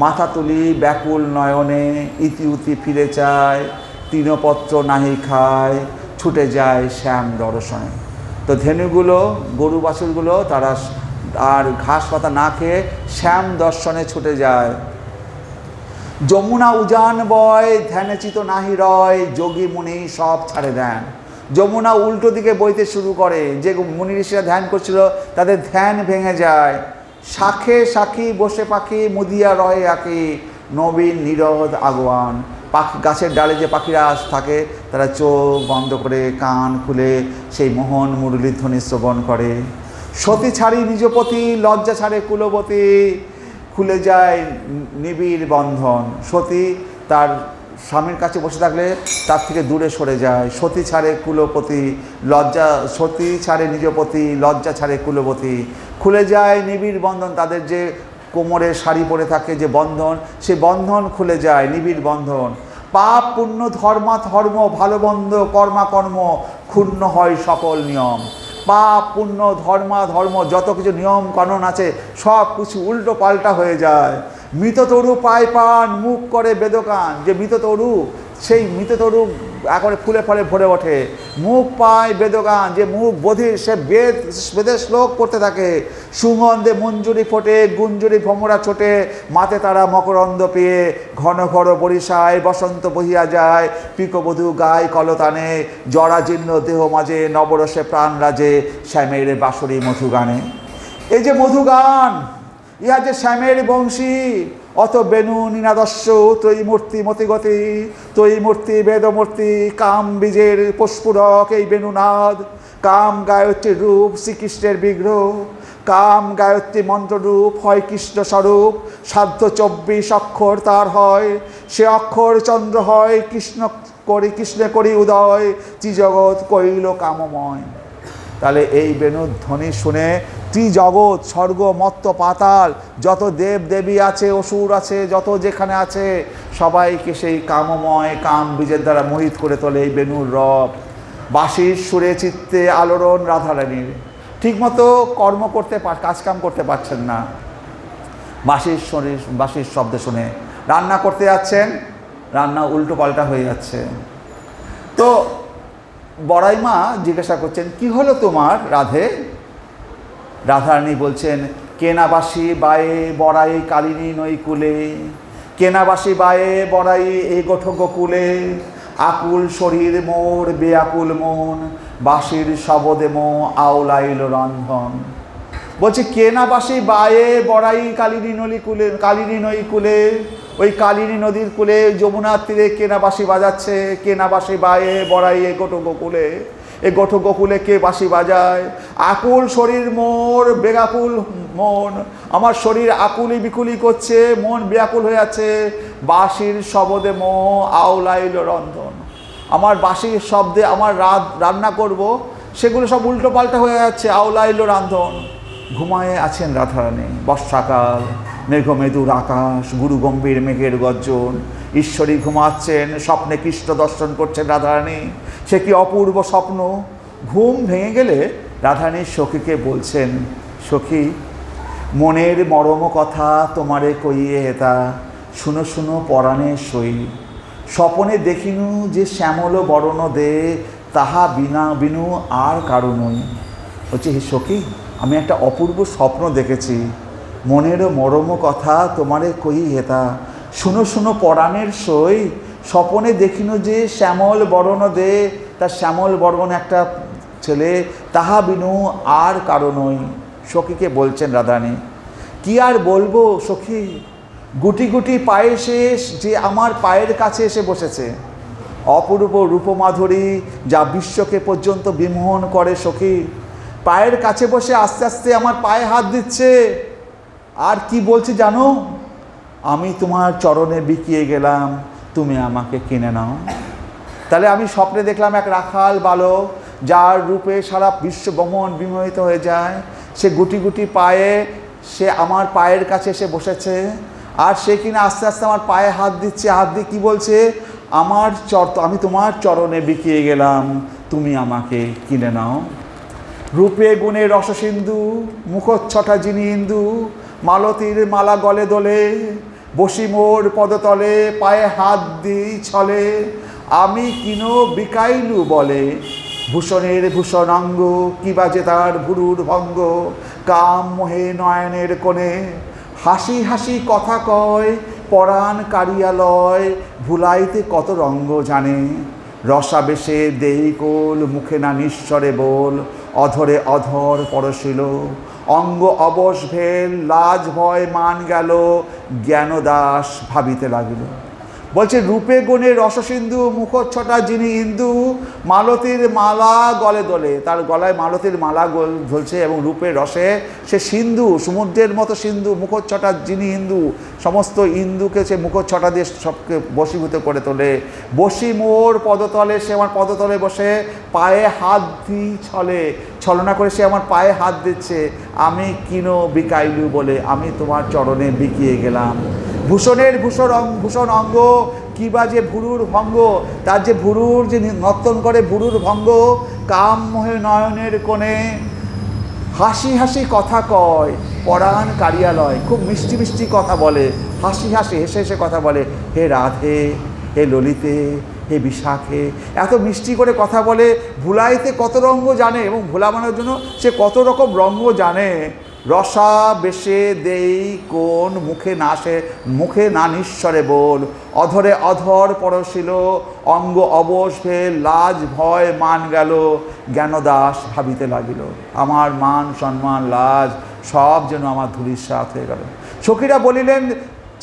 মাথা তুলি ব্যাকুল নয়নে, ইতি উতি ফিরে চায়, তৃণপত্র নাহি খায়, ছুটে যায় শ্যাম দর্শনে। তো ধেনুগুলো, গরু বাছুরগুলো, তারা আর ঘাস পাতা না খেয়ে শ্যাম দর্শনে ছুটে যায়। যমুনা উজান বয়, ধ্যানে চিত নাহি রয়, যোগী মুনি সব ছাড়ে দেন। যমুনা উল্টো দিকে বইতে শুরু করে। যে মুনি ঋষিরা ধ্যান করছিল তাদের ধ্যান ভেঙে যায়। শাখে সাক্ষী বসে পাখি, মুদিয়া রহে আঁকি, নবীন নীরদ আগোয়ান। পাখি, গাছের ডালে যে পাখিরা থাকে তারা চোখ বন্ধ করে কান খুলে সেই মোহন মুরলীর ধ্বনি শ্রবণ করে। সতী ছাড়ি নিজপতি, লজ্জা ছাড়ে কুলবতী, খুলে যায় নিবিড় বন্ধন। সতী তার স্বামীর কাছে বসে থাকলে তার থেকে দূরে সরে যায়। সতী ছাড়ে কুলপতি, সতী ছাড়ে নিজপতি, লজ্জা ছাড়ে কুলবতী, খুলে যায় নিবিড় বন্ধন। তাদের যে কোমরে শাড়ি পরে থাকে যে বন্ধন, সে বন্ধন খুলে যায়, নিবিড় বন্ধন। পাপ পুণ্য ধর্মা ধর্ম, ভালো মন্দ কর্মা কর্ম, ক্ষুণ্ণ হয় সকল নিয়ম। পাপ পুণ্য ধর্মা ধর্ম, যত কিছু নিয়ম কানুন আছে সব কিছু উল্টো পাল্টা হয়ে যায়। মৃত তরু পায় পান, মুখ করে বেদকান। যে মৃত তরু, সেই মৃত তরু একবারে ফুলে ফলে ভরে ওঠে। মুখ পায় বেদগান, যে মুখ বধির সে বেদের শ্লোক পড়তে থাকে। সুগন্ধে মঞ্জুরি ফোটে, গুঞ্জুরি ভ্রমরা ছোটে, মাতে তারা মকরন্দ পেয়ে, ঘন ঘর বরিশায় বসন্ত বহিয়া যায়। পিকবধূ গায় কলতানে, জরাজীর্ণ দেহ মাঝে, নবরসে প্রাণ রাজে, শ্যামের বাঁশরি মধু গানে। এই যে মধু গান, ইহা যে শ্যামের বংশী, অত বেণু নিনাদস্য ত্রয়ীমূর্তি মতিগতি, ত্রয়ীমূর্তি বেদমূর্তি, কাম বীজের পুষ্পুরক এই বেণুনাদ। কাম গায়ত্রীর রূপ শ্রীকৃষ্ণের বিগ্রহ, কাম গায়ত্রী মন্ত্ররূপ হয় কৃষ্ণ স্বরূপ। সাধ্য 24 অক্ষর তার হয়, সে অক্ষর চন্দ্র হয়। কৃষ্ণে করি উদয়, ত্রিজগৎ কইল কামময়। তাহলে এই বেণুর ধ্বনি শুনে ত্রিজগৎ, স্বর্গ মর্ত্য পাতাল, যত দেব দেবী আছে, অসুর আছে, যত যেখানে আছে, সবাইকে সেই কামময় কাম বীজের দ্বারা মোহিত করে তোলে এই বেণুর রব। বাঁশির সুরে চিত্তে আলোড়ন রাধারানীর। ঠিকমতো কর্ম করতে কাজকাম করতে পারছেন না, বাঁশির শব্দ শুনে। রান্না করতে যাচ্ছেন, রান্না উল্টো পাল্টা হয়ে যাচ্ছে। তো বড়াই মা জিজ্ঞাসা করছেন, কি হলো তোমার রাধে? রাধারানী বলছেন, কেনাবাসী বায়ে বড়াই কালিনী নৈকুলে, কেনাবাসী বায়ে বড়াই এ গোঠ গোকুলে, আকুল শরীর মোর বেআকুল মন, বাঁশির শবদে মো আওলাইল রন্ধন। বলছে কেনাবাসী বায়ে বড়াই কালিনী নৈকুলে, ওই কালিনী নদীর কূলে যমুনার তীরে কেনাবাসী বাজাচ্ছে। কেনাবাসী বায়ে বড়াই এ গোঠ গোকুলে, এ গোঠ গোকুলে কে বাঁশি বাজায়? আকুল শরীর মোর বেগাকুল মন, আমার শরীর আকুলি বিকুলি করছে, মন ব্যাকুল হয়ে আছে। বাঁশির শবদে মো আওলাইল রন্ধন, আমার বাঁশির শব্দে আমার রান্না করব, সেগুলো সব উল্টো পাল্টা হয়ে যাচ্ছে। আওলাইল রান্ধন। ঘুমায়ে আছেন রাধারানী। বর্ষাকাল, মেঘমেদুর আকাশ, গুরু গম্ভীর মেঘের গর্জন। ঈশ্বরী ঘুমাচ্ছেন, স্বপ্নে কৃষ্ণ দর্শন করছেন রাধারানী। সে কি অপূর্ব স্বপ্ন! ঘুম ভেঙে গেলে রাধারানী সখীকে বলছেন, সখী মনের মরম কথা তোমারে কইয়ে হেতা, শুনো শুনো পরাণে সই। স্বপনে দেখিনু যে শ্যামল বরণ দে, তাহা বিনু আর কারণই। বলছে, হে সখী, আমি একটা অপূর্ব স্বপ্ন দেখেছি। মনের মরম কথা তোমারে কই হেতা, শুনো শুনো পরাণের সই। স্বপনে দেখিনু যে শ্যামল বরণ দে, তার শ্যামল বরণ একটা ছেলে, তাহা বিনু আর কারণই। সখীকে বলছেন রাধারানী, কি আর বলবো সখী, গুটি গুটি পায়ে শেষ যে আমার পায়ের কাছে এসে বসেছে। অপূর্ব রূপমাধুরী, যা বিশ্বকে পর্যন্ত বিমোহন করে সখী, পায়ের কাছে বসে আস্তে আস্তে আমার পায়ে হাত দিচ্ছে। আর কি বলছে জানো? আমি তোমার চরণে বিকিয়ে গেলাম, তুমি আমাকে কিনে নাও। তাহলে আমি স্বপ্নে দেখলাম এক রাখাল বালক, যার রূপে সারা বিশ্ব ভ্রমণ বিমোহিত হয়ে যায়। সে গুটি গুটি পায়ে সে আমার পায়ের কাছে এসে বসেছে, আর সে কিনা আস্তে আস্তে আমার পায়ে হাত দিচ্ছে। হাত দিয়ে কী বলছে? আমি তোমার চরণে বিকিয়ে গেলাম, তুমি আমাকে কিনে নাও। রূপে গুণে রসসিন্ধু, মুখচ্ছটা যিনি ইন্দু, মালতীর মালা গলে দোলে, বসি মোর পদতলে, পায়ে হাত দিই ছলে, আমি কিনো বিকাইলু বলে। ভূষণের ভূষণাঙ্গ, কি বাজে তার ভুরুর ভঙ্গ, কাম মোহে নয়নের কোণে, হাসি হাসি কথা কয়, পরাণ কারিয়ালয়, ভুলাইতে কত রঙ্গ জানে। রসাবেশে দেই কোল, মুখে না নিঃস্বরে বল, অধরে অধর পরশিল, অঙ্গ অবশ ভেল, লাজ ভয় মান গেল, জ্ঞানদাস ভাবিতে লাগিল। বলছে রূপে গুণে রসসিন্ধু, মুখচ্ছটা যিনি ইন্দু, মালতীর মালা গলে দোলে, তার গলায় মালতীর মালা ঝুলছে, এবং রূপের রসে সে সিন্ধু, সমুদ্রের মতো সিন্ধু, মুখচ্ছটা যিনি ইন্দু, সমস্ত ইন্দুকে সে মুখচ্ছটা দিয়ে সবকে বশীভূত করে তোলে। বসি মোর পদতলে, সে আমার পদতলে বসে পায়ে হাত দিই ছলে, ছলনা করে সে আমার পায়ে হাত দিচ্ছে। আমি কিনো বিকাইলু বলে, আমি তোমার চরণে বিকিয়ে গেলাম। ভূষণের ভূষণ অঙ্গ, কি বা যে ভুরুর ভঙ্গ, তার যে ভুরুর যে নর্তন করে ভুরুর ভঙ্গ, কাম মোহে নয়নের কোণে, হাসি হাসি কথা কয়, পরাণ কারিয়ালয়, খুব মিষ্টি মিষ্টি কথা বলে, হাসি হাসি হেসে হেসে কথা বলে। হে রাধে, হে ললিতে, হে বিশাখে, এত মিষ্টি করে কথা বলে, ভুলাইতে কত রঙ্গ জানে এবং ভোলাবানোর জন্য সে কত রকম রঙ্গ জানে। রসা বেশে দেই কোন, মুখে না নিঃস্বরে বল, অধরে অধর পরশিল, অঙ্গ অবশ ভেল, লাজ ভয় মান গেল, জ্ঞানদাস ভাবিতে লাগিল, আমার মান সম্মান লাজ সব যেন আমার ধূলিসাৎ হয়ে গেল। সখীরা বলিলেন,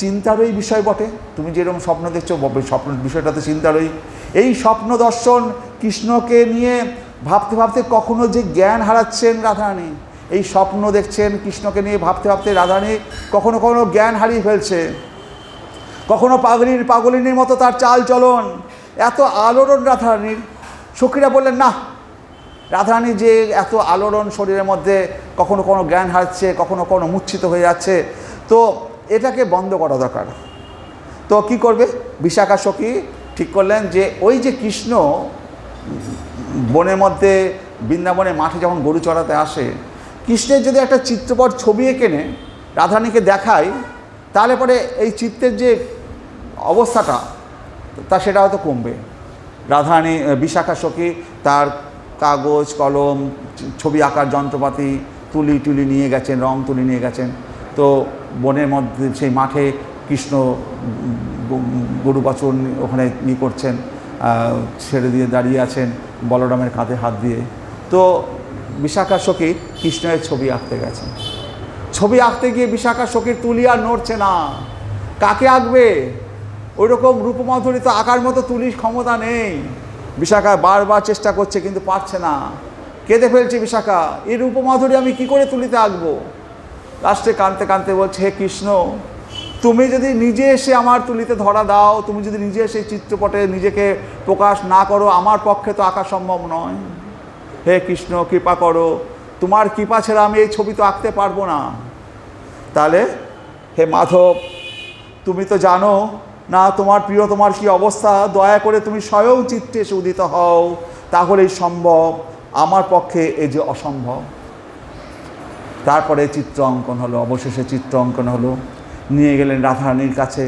চিন্তারই বিষয় বটে, তুমি যেরকম স্বপ্ন দেখছো, স্বপ্ন বিষয়টা তো চিন্তারই। এই স্বপ্ন দর্শন কৃষ্ণকে নিয়ে ভাবতে ভাবতে কখনো যে জ্ঞান হারাচ্ছেন রাধারানী, এই স্বপ্ন দেখছেন কৃষ্ণকে নিয়ে ভাবতে ভাবতে রাধারানী কখনো কখনো জ্ঞান হারিয়ে ফেলছে, কখনো পাগলিনীর মতো তার চাল চলন, এত আলোড়ন রাধারানীর। সখীরা বললেন, না, রাধারানী যে এত আলোড়ন শরীরের মধ্যে, কখনো কোনো জ্ঞান হারাচ্ছে, কখনো কোনো মূর্ছিত হয়ে যাচ্ছে, তো এটাকে বন্ধ করা দরকার। তো কি করবে? বিশাখা সখী ঠিক করলেন যে ওই যে কৃষ্ণ বনের মধ্যে বৃন্দাবনের মাঠে যখন গরু চড়াতে আসে, কৃষ্ণের যদি একটা চিত্রপট ছবি এঁকে রাধারানীকে দেখায়, তাহলে পরে এই চিত্রের যে অবস্থাটা সেটা হয়তো কমবে। রাধারানী বিশাখা সখী তার কাগজ কলম, ছবি আঁকার যন্ত্রপাতি, তুলি নিয়ে গেছেন, রং তুলি নিয়ে গেছেন। তো বনের মধ্যে সেই মাঠে কৃষ্ণ গরু বাছুর ওখানে করছেন, ছেড়ে দিয়ে দাঁড়িয়ে আছেন বলরামের কাঁধে হাত দিয়ে। তো বিশাখা সখী কৃষ্ণের ছবি আঁকতে গেছেন। ছবি আঁকতে গিয়ে বিশাখা সখীর তুলি আর নড়ছে না। কাকে আঁকবে? ওই রকম রূপমাধুরী তো আঁকার মতো তুলির ক্ষমতা নেই। বিশাখা বারবার চেষ্টা করছে কিন্তু পারছে না, কেঁদে ফেলছে বিশাখা, এই রূপমাধুরী আমি কি করে তুলিতে আঁকবো? লাস্টে কাঁদতে কাঁদতে বলছে, হে কৃষ্ণ, তুমি যদি নিজে এসে আমার তুলিতে ধরা দাও, তুমি যদি নিজে এসে চিত্রপটে নিজেকে প্রকাশ না করো, আমার পক্ষে তো আঁকা সম্ভব নয়। হে কৃষ্ণ, কৃপা করো, তোমার কৃপা ছাড়া আমি এই ছবি তো আঁকতে পারবো না। তাহলে হে মাধব, তুমি তো জানো না তোমার প্রিয় তোমার কি অবস্থা, দয়া করে তুমি স্বয়ং চিত্তে এসে উদিত হও, তাহলেই সম্ভব, আমার পক্ষে এই যে অসম্ভব। তারপরে চিত্র অঙ্কন হলো, অবশেষে চিত্র অঙ্কন হলো, নিয়ে গেলেন রাধারানীর কাছে।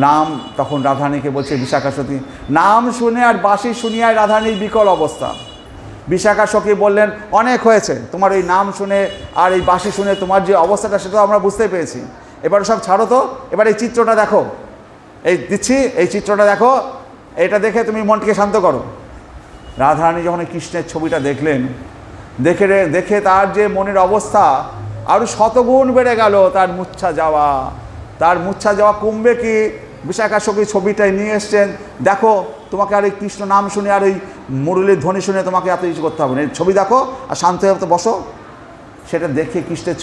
নাম তখন রাধারানীকে বলছে বিশাখা সখী, নাম শুনে আর বাঁশি শুনিয়ায় রাধারানীর বিকল অবস্থা। বিশাখা সখী বললেন, অনেক হয়েছে, তোমার এই নাম শুনে আর এই বাঁশি শুনে তোমার যে অবস্থাটা সেটা আমরা বুঝতে পেরেছি, এবারে সব ছাড়ো তো, এবার এই চিত্রটা দেখো, এই দিচ্ছি, এই চিত্রটা দেখো, এটা দেখে তুমি মনকে শান্ত করো। রাধারানী যখন কৃষ্ণের ছবিটা দেখলেন, দেখে তার যে মনের অবস্থা আরও শতগুণ বেড়ে গেল, তার মূর্ছা যাওয়া কমবে কি? বিশাখা সখী ছবিটাই নিয়ে এসছেন, দেখো, তোমাকে আর এই কৃষ্ণ নাম শুনে আর ওই মুরলীর ধ্বনি শুনে তোমাকে এত কিছু করতে হবে না, এই ছবি দেখো আর শান্ত হয়ে তো বসো। সেটা দেখে কৃষ্ণের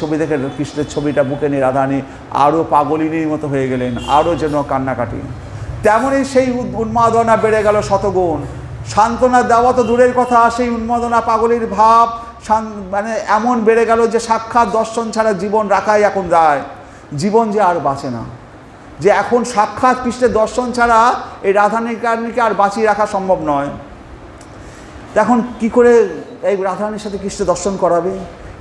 ছবিটা বুকে নিয়ে রাধারানী আরও পাগলিনীর মতো হয়ে গেলেন, আরও যেন কান্নাকাটি। তেমনই সেই উন্মাদনা বেড়ে গেল শতগুণ। সান্ত্বনা দেওয়া তো দূরের কথা, সেই উন্মাদনা পাগলির ভাব মানে এমন বেড়ে গেল যে সাক্ষাৎ দর্শন ছাড়া জীবন রাখাই এখন দায়, জীবন যে আর বাঁচে না, যে এখন সাক্ষাৎ কৃষ্ণের দর্শন ছাড়া এই রাধারানীকে আর বাঁচিয়ে রাখা সম্ভব নয়। এখন কি করে এই রাধারানীর সাথে কৃষ্ণ দর্শন করাবে?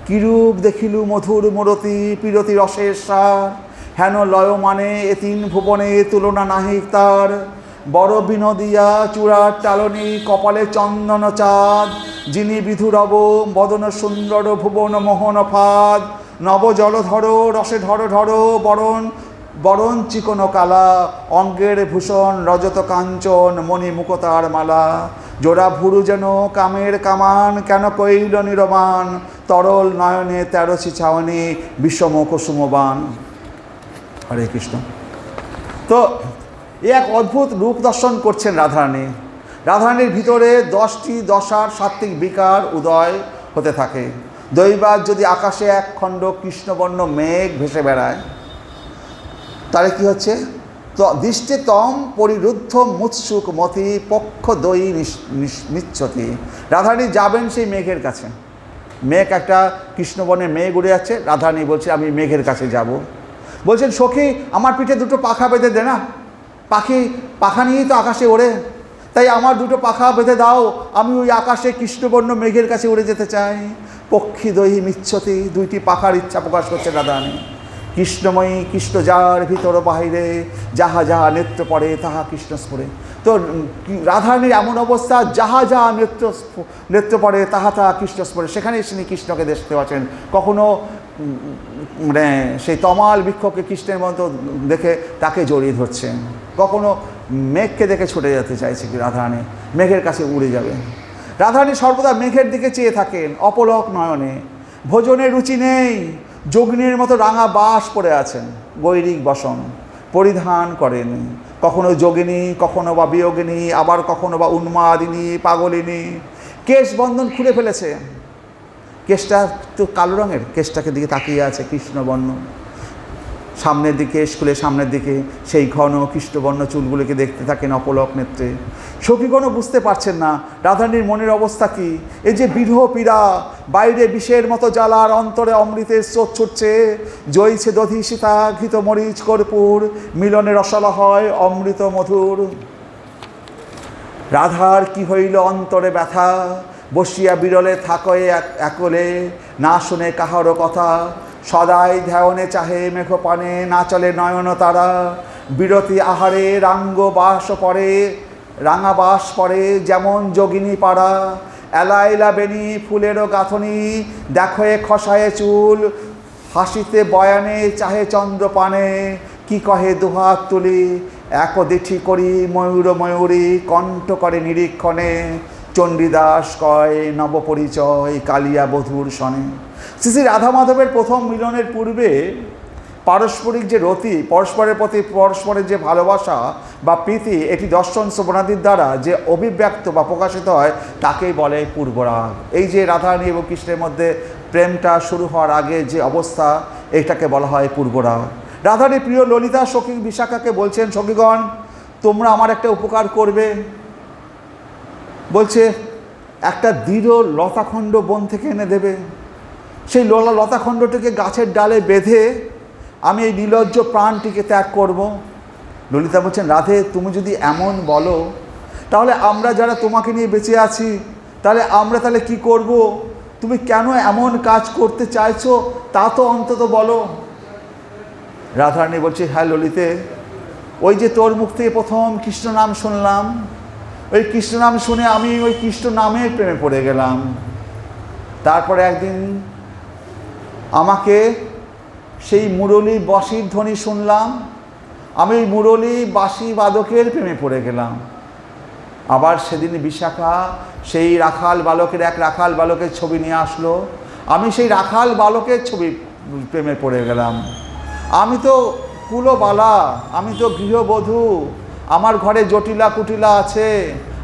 কিরূপ দেখিলু মধুর মরতি পিরতি রসের সার, হেন লয় মানে এ তিন ভুবনে তুলনা নাহি তার, বড় বিনোদিয়া চূড়ার টালনী কপালে চন্দন চাঁদ, যিনি বিধুরব বদন সুন্দর ভুবন মোহন ফাদ, নব জলধর রসে ঢর বরণ চিকন কালা, অঙ্গের ভূষণ রজত কাঞ্চন মণি মুকতার মালা, জোড়া ভুরু যেন কামের কামান কেন কইল নিরমান, তরল নয়নে 13 ছাউনি বিষম কুসুমবান। হরে কৃষ্ণ। তো এক অদ্ভুত রূপ দর্শন করছেন রাধারানী। রাধারানীর ভিতরে 10টি দশার সাত্ত্বিক বিকার উদয় হতে থাকে। দৈবাৎ যদি আকাশে এক খণ্ড কৃষ্ণবর্ণ মেঘ ভেসে বেড়ায়, তাহলে কি হচ্ছে? তো দৃষ্টে তম পরিরুদ্ধ মুৎসুক মতি পক্ষ দই নিচ্ছতি। রাধারানী যাবেন সেই মেঘের কাছে, মেঘ একটা কৃষ্ণবর্ণের মেঘ উড়ে যাচ্ছে, রাধারানী বলছে আমি মেঘের কাছে যাব। বলছেন, সখী আমার পিঠে 2টো পাখা বেঁধে দে না, পাখা নিয়েই তো আকাশে ওড়ে, তাই আমার 2টো পাখা বেঁধে দাও, আমি ওই আকাশে কৃষ্ণবর্ণ মেঘের কাছে উড়ে যেতে চাই। পক্ষী দহি মিচ্ছতি, 2টি পাখার ইচ্ছা প্রকাশ করছে রাধারানী। কৃষ্ণময়ী কৃষ্ণ যার ভিতর বাহিরে, যাহা যাহা নেত্র পড়ে তাহা কৃষ্ণ স্ফুরে। তো তো রাধারানীর এমন অবস্থা, যাহা যাহা নৃত্য পড়ে তাহা তাহা কৃষ্ণ স্মরে, সেখানে তিনি কৃষ্ণকে দেখতে পাচ্ছেন। কখনো মানে সেই তমাল বৃক্ষকে কৃষ্ণের মতো দেখে তাকে জড়িয়ে ধরছেন, কখনো মেঘকে দেখে ছুটে যেতে চাইছে কি রাধারানী, মেঘের কাছে উড়ে যাবে। রাধারানী সর্বদা মেঘের দিকে চেয়ে থাকেন অপলক নয়নে। ভোজনের রুচি নেই, যোগিনীর মতো রাঙা বাস পরে আছেন, গৈরিক বসন পরিধান করেন। কখনো যোগিনী, কখনো বা বিয়োগিনী, আবার কখনো বা উন্মাদিনী, পাগলিনী। কেশ বন্ধন খুলে ফেলেছে, কেশটা তো কালো রঙের, কেশটাকে দিকে তাকিয়ে আছে কৃষ্ণবর্ণ, সামনের দিকে স্কুলে সামনের দিকে সেই ঘন কৃষ্ণবর্ণ চুলগুলিকে দেখতে থাকেন অপলক নেত্রে। সখীগণও বুঝতে পারছেন না রাধারানীর মনের অবস্থা কি। এই যে বিরহ পীড়া, বাইরে বিষের মতো জ্বালার, অন্তরে অমৃতের স্রোত ছুটছে, জয়ছে দধি সীতা ঘৃত মরিচ কর্পূর, মিলনে রসালো হয় অমৃত মধুর। রাধার কি হইল অন্তরে ব্যথা, বসিয়া বিরলে থাকয়ে একলে, না শুনে কাহারও কথা, সদাই ধ্যানে চাহে মেঘপানে, না চলে নয়ন তারা। বিরতি আহারে রাঙ্গ বাস পরে, রাঙা বাস পরে যেমন যোগিনী পাড়া। এলাইলা বেনি ফুলেরও গাঁথনি, দেখয়ে খসায়ে চুল, হাসিতে বয়ানে চাহে চন্দ্রপানে। কি কহে দুহাত তুলি, এক দিঠি করি ময়ূর ময়ূরী, কণ্ঠ করে নিরীক্ষণে। চণ্ডীদাস কয় নবপরিচয় কালিয়া বধূর সনে। শ্রী শ্রী রাধা মাধবের প্রথম মিলনের পূর্বে পারস্পরিক যে রতি, পরস্পরের প্রতি পরস্পরের যে ভালোবাসা বা প্রীতি, এটি দর্শন শ্রবণাদির দ্বারা যে অভিব্যক্ত বা প্রকাশিত হয় তাকেই বলে পূর্বরাগ। এই যে রাধারানী এবং কৃষ্ণের মধ্যে প্রেমটা শুরু হওয়ার আগে যে অবস্থা, এটাকে বলা হয় পূর্বরাগ। রাধারানী প্রিয় ললিতা সখী বিশাখাকে বলছেন, সখীগণ তোমরা আমার একটা উপকার করবে। বলছে একটা দৃঢ় লতাখণ্ড বন থেকে এনে দেবে, সেই লতাখণ্ডটিকে গাছের ডালে বেঁধে আমি এই নির্লজ্জ প্রাণটিকে ত্যাগ করব। ললিতা বলছেন, রাধে তুমি যদি এমন বলো তাহলে আমরা যারা তোমাকে নিয়ে বেঁচে আছি তাহলে কি করব? তুমি কেন এমন কাজ করতে চাইছো তা তো অন্তত বলো। রাধারানী বলছে, হ্যাঁ ললিতে, ওই যে তোর মুখ থেকে প্রথম কৃষ্ণ নাম শুনলাম, ওই কৃষ্ণ নাম শুনে আমি ওই কৃষ্ণ নামের প্রেমে পড়ে গেলাম। তারপরে একদিন আমাকে সেই মুরলী বাঁশির ধ্বনি শুনলাম, আমি ওই মুরলী বাঁশি বাদকের প্রেমে পড়ে গেলাম। আবার সেদিন বিশাখা সেই রাখাল বালকের, এক রাখাল বালকের ছবি নিয়ে আসলো, আমি সেই রাখাল বালকের ছবি প্রেমে পড়ে গেলাম। আমি তো কুলবালা, আমি তো গৃহবধূ, আমার ঘরে জটিলা কুটিলা আছে,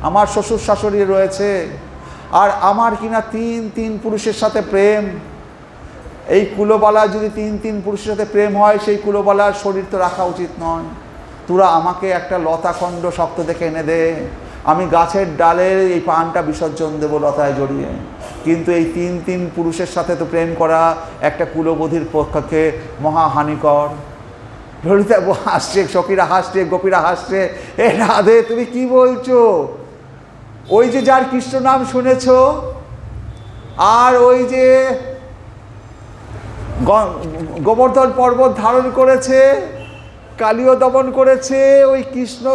আমার শ্বশুর শাশুড়ি রয়েছে, আর আমার কিনা তিন পুরুষের সাথে প্রেম। এই কুলবালা যদি তিন পুরুষের সাথে প্রেম হয়, সেই কুলবালার শরীর তো রাখা উচিত নয়। তোরা আমাকে একটা লতাখণ্ড শক্ত দেখে এনে দে, আমি গাছের ডালে এই পানটা বিসর্জন দেবো লতায় জড়িয়ে। কিন্তু এই তিন পুরুষের সাথে তো প্রেম করা একটা কুলবধূর পক্ষে মহা হানিকর। ললিতা হাসছে, সখীরা হাসছে, গোপীরা হাসছে, এ রাধে তুমি কি বলছো? ওই যে যার কৃষ্ণ নাম শুনেছ, আর ওই যে গোবর্ধন পর্বত ধারণ করেছে, কালীয় দমন করেছে, ওই কৃষ্ণ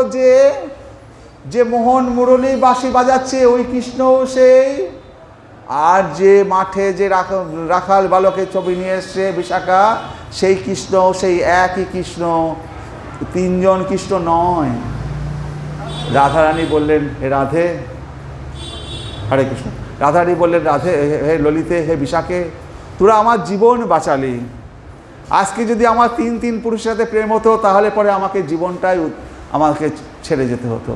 যে মোহন মুরলী বাঁশি বাজাচ্ছে, ওই কৃষ্ণ সেই। আর যে মাঠে যে রাখাল বালকের ছবি নিয়ে এসছে বিশাখা, সেই কৃষ্ণ, সেই একই কৃষ্ণ, তিনজন কৃষ্ণ নয়। রাধারানী বললেন, হে রাধে, হরে কৃষ্ণ। রাধারানী বললেন, রাধে, হে ললিতে, হে বিশাখে, তোরা আমার জীবন বাঁচালি। আজকে যদি আমার তিন পুরুষের সাথে প্রেম হতো তাহলে পরে আমাকে জীবনটাই আমাকে ছেড়ে যেতে হতো।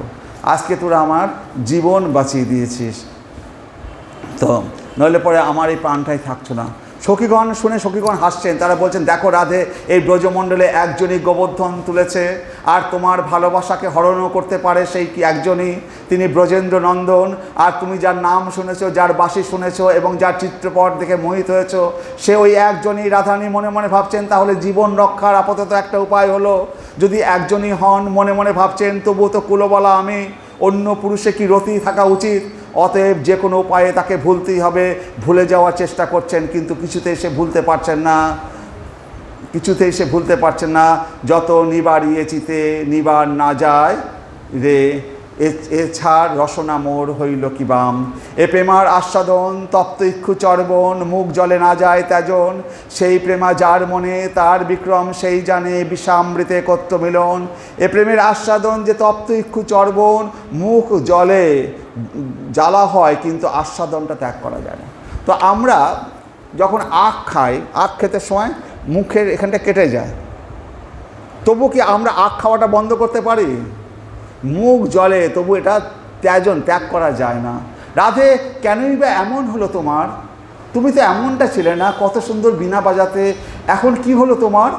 আজকে তোরা আমার জীবন বাঁচিয়ে দিয়েছিস, তো নইলে পরে আমার এই প্রাণটাই থাকছো না। সখীগণ শুনে সখীগণ হাসছেন, তারা বলছেন, দেখো রাধে, এই ব্রজমণ্ডলে একজনই গোবর্ধন তুলেছে, আর তোমার ভালোবাসাকে হরণও করতে পারে সেই কি একজনই, তিনি ব্রজেন্দ্র নন্দন। আর তুমি যার নাম শুনেছো, যার বাঁশি শুনেছো এবং যার চিত্রপট দেখে মোহিত হয়েছ, সে ওই একজনই। রাধারানী মনে মনে ভাবছেন, তাহলে জীবন রক্ষার আপাতত একটা উপায় হলো, যদি একজনই হন, মনে মনে ভাবছেন, তবুও তো কুলবালা আমি, অন্য পুরুষে কি রতি থাকা উচিত? অতএব যে কোনো উপায়ে তাকে ভুলতেই হবে। ভুলে যাওয়ার চেষ্টা করছেন, কিন্তু কিছুতেই সে ভুলতে পারছেন না। যত নিবারিয়ে চিতে নিবার না যায় রে, এ ছাড় রসনা মোর হইল কি বাম, এ প্রেমার আস্বাদন তপ্ত ইক্ষু চর্বণ, মুখ জলে না যায় ত্যাজন, সেই প্রেমা যার মনে তার বিক্রম সেই জানে, বিষামৃতে কত্ত মিলন। এ প্রেমের আস্বাদন যে তপ্ত ইক্ষু চর্বণ, মুখ জলে জ্বালা হয় কিন্তু আস্বাদনটা ত্যাগ করা যায় না। তো আমরা যখন আখ খাই, আখ খেতে সময় মুখের এখানটা কেটে যায়, তবু কি আমরা আখ খাওয়াটা বন্ধ করতে পারি? মুখ জলে তবু এটা ত্যাগ করা যায় না। রাধে কেনই বা এমন হলো তোমার? তুমি তো এমনটা ছিলে না, কত সুন্দর বীণা বাজাতে, এখন কি হলো তোমার?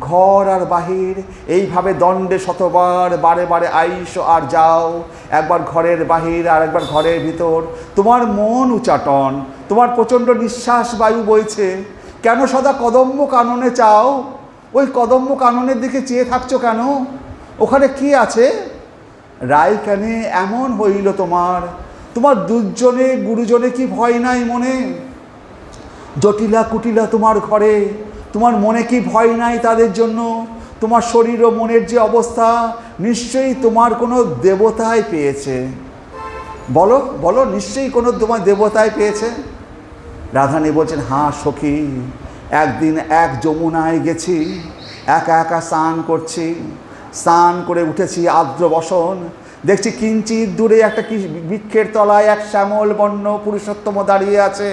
ঘর আর বাহির এইভাবে দণ্ডে শতবার, বারে বারে আইসো আর যাও, একবার ঘরের বাহির আর একবার ঘরের ভিতর। তোমার মন উচাটন, তোমার প্রচণ্ড নিঃশ্বাস বায়ু বইছে, কেন সদা কদম্ব কাননে চাও? ওই কদম্ব কাননের দিকে চেয়ে থাকছো কেন? ওখানে কি আছে? রায় কেনে এমন হইল তোমার? তোমার দুর্জনে গুরুজনে কি ভয় নাই মনে? জটিলা কুটিলা তোমার ঘরে, তোমার মনে কি ভয় নাই তাদের জন্য? তোমার শরীর ও মনের যে অবস্থা, নিশ্চয়ই তোমার কোনো দেবতায় পেয়েছে। বলো বলো, নিশ্চয়ই কোনো তোমার দেবতায় পেয়েছে। রাধারানী বলছেন, হ্যাঁ সখী, একদিন এক যমুনায় গেছি, একা একা স্নান করছি, স্নান করে উঠেছি আর্দ্র বসন, দেখছি কিঞ্চিত দূরে একটা বৃক্ষের তলায় এক শ্যামল বর্ণ পুরুষোত্তম দাঁড়িয়ে আছে।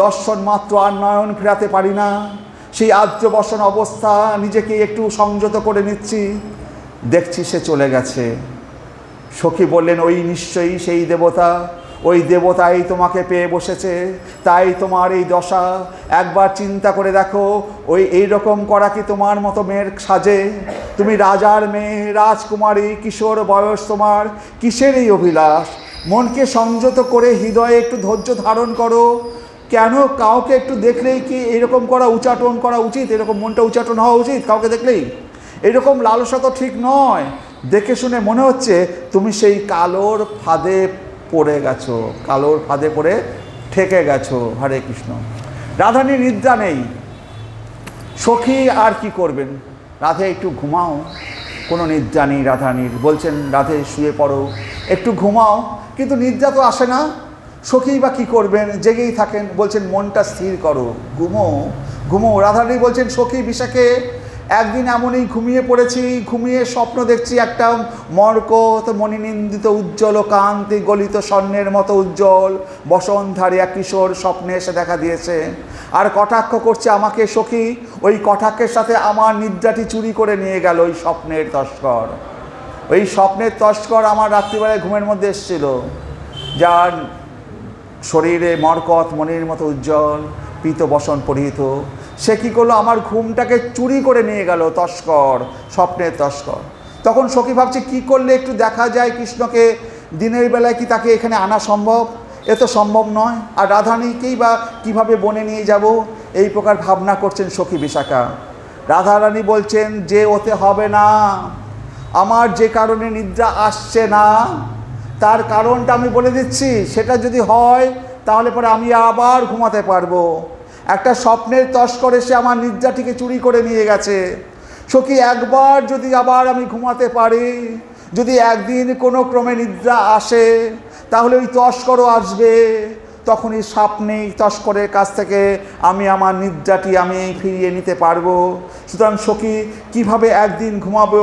দর্শন মাত্র আর নয়ন ফেরাতে পারি না, সেই আর্দ্র বসন অবস্থা নিজেকে একটু সংযত করে নিচ্ছি, দেখছি সে চলে গেছে। সখী বললেন, ওই নিশ্চয়ই সেই দেবতা, ওই দেবতাই তোমাকে পেয়ে বসেছে, তাই তোমার এই দশা। একবার চিন্তা করে দেখো, ওই এইরকম করা কি তোমার মতো মেয়ের সাজে? তুমি রাজার মেয়ে, রাজকুমারী, কিশোর বয়স তোমার, কিসের এই অভিলাষ? মনকে সংযত করে হৃদয়ে একটু ধৈর্য ধারণ করো। কেন কাউকে একটু দেখলেই কি এরকম করা উচ্চাটন করা উচিত? এরকম মনটা উচ্চাটন হওয়া উচিত কাউকে দেখলেই? এরকম লালসা তো ঠিক নয়। দেখে শুনে মনে হচ্ছে তুমি সেই কালোর ফাঁদে পড়ে গেছো, কালোর ফাঁদে পড়ে ঠেকে গেছো। হরে কৃষ্ণ। রাধারানীর নিদ্রা নেই। সখী আর কি করবেন? রাধে একটু ঘুমাও। কোনো নিদ্রা নেই রাধারানীর। বলছেন, রাধে শুয়ে পড়ো, একটু ঘুমাও, কিন্তু নিদ্রা তো আসে না। সখী বা কী করবেন? জেগেই থাকেন। বলছেন, মনটা স্থির করো, ঘুমো ঘুমো। রাধারানী বলছেন, সখী বিশাখে, একদিন এমনই ঘুমিয়ে পড়েছি, ঘুমিয়ে স্বপ্ন দেখছি একটা মরকত মণিনিন্দিত উজ্জ্বল কান্তি গলিত স্বর্ণের মতো উজ্জ্বল বসনধারী এক কিশোর স্বপ্নে এসে দেখা দিয়েছে আর কটাক্ষ করছে আমাকে। সখী, ওই কটাক্ষের সাথে আমার নিদ্রাটি চুরি করে নিয়ে গেল ওই স্বপ্নের তস্কর। ওই স্বপ্নের তস্কর আমার রাত্রিবেলায় ঘুমের মধ্যে এসেছিল, যার শরীরে মরকত মণির মতো উজ্জ্বল, পীত বসন পরিহিত। সে কী করলো? আমার ঘুমটাকে চুরি করে নিয়ে গেল তস্কর, স্বপ্নের তস্কর। তখন সখী ভাবছে, কী করলে একটু দেখা যায় কৃষ্ণকে? দিনের বেলায় কি তাকে এখানে আনা সম্ভব? এ তো সম্ভব নয়। আর রাধারানীকেই বা কীভাবে বনে নিয়ে যাব? এই প্রকার ভাবনা করছেন সখী বিশাখা। রাধারানী বলছেন যে ওতে হবে না। আমার যে কারণে নিদ্রা আসছে না, তার কারণটা আমি বলে দিচ্ছি। সেটা যদি হয় তাহলে পরে আমি আবার ঘুমাতে পারবো। একটা স্বপ্নের তস্কর এসে আমার নিদ্রাটিকে চুরি করে নিয়ে গেছে। সখী, একবার যদি আবার আমি ঘুমাতে পারি, যদি একদিন কোনো ক্রমে নিদ্রা আসে, তাহলে ওই তস্করও আসবে। তখন এই স্বপ্নে তস্করের কাছ থেকে আমি আমার নিদ্রাটি আমি ফিরিয়ে নিতে পারবো। সুতরাং সখী, কীভাবে একদিন ঘুমাবো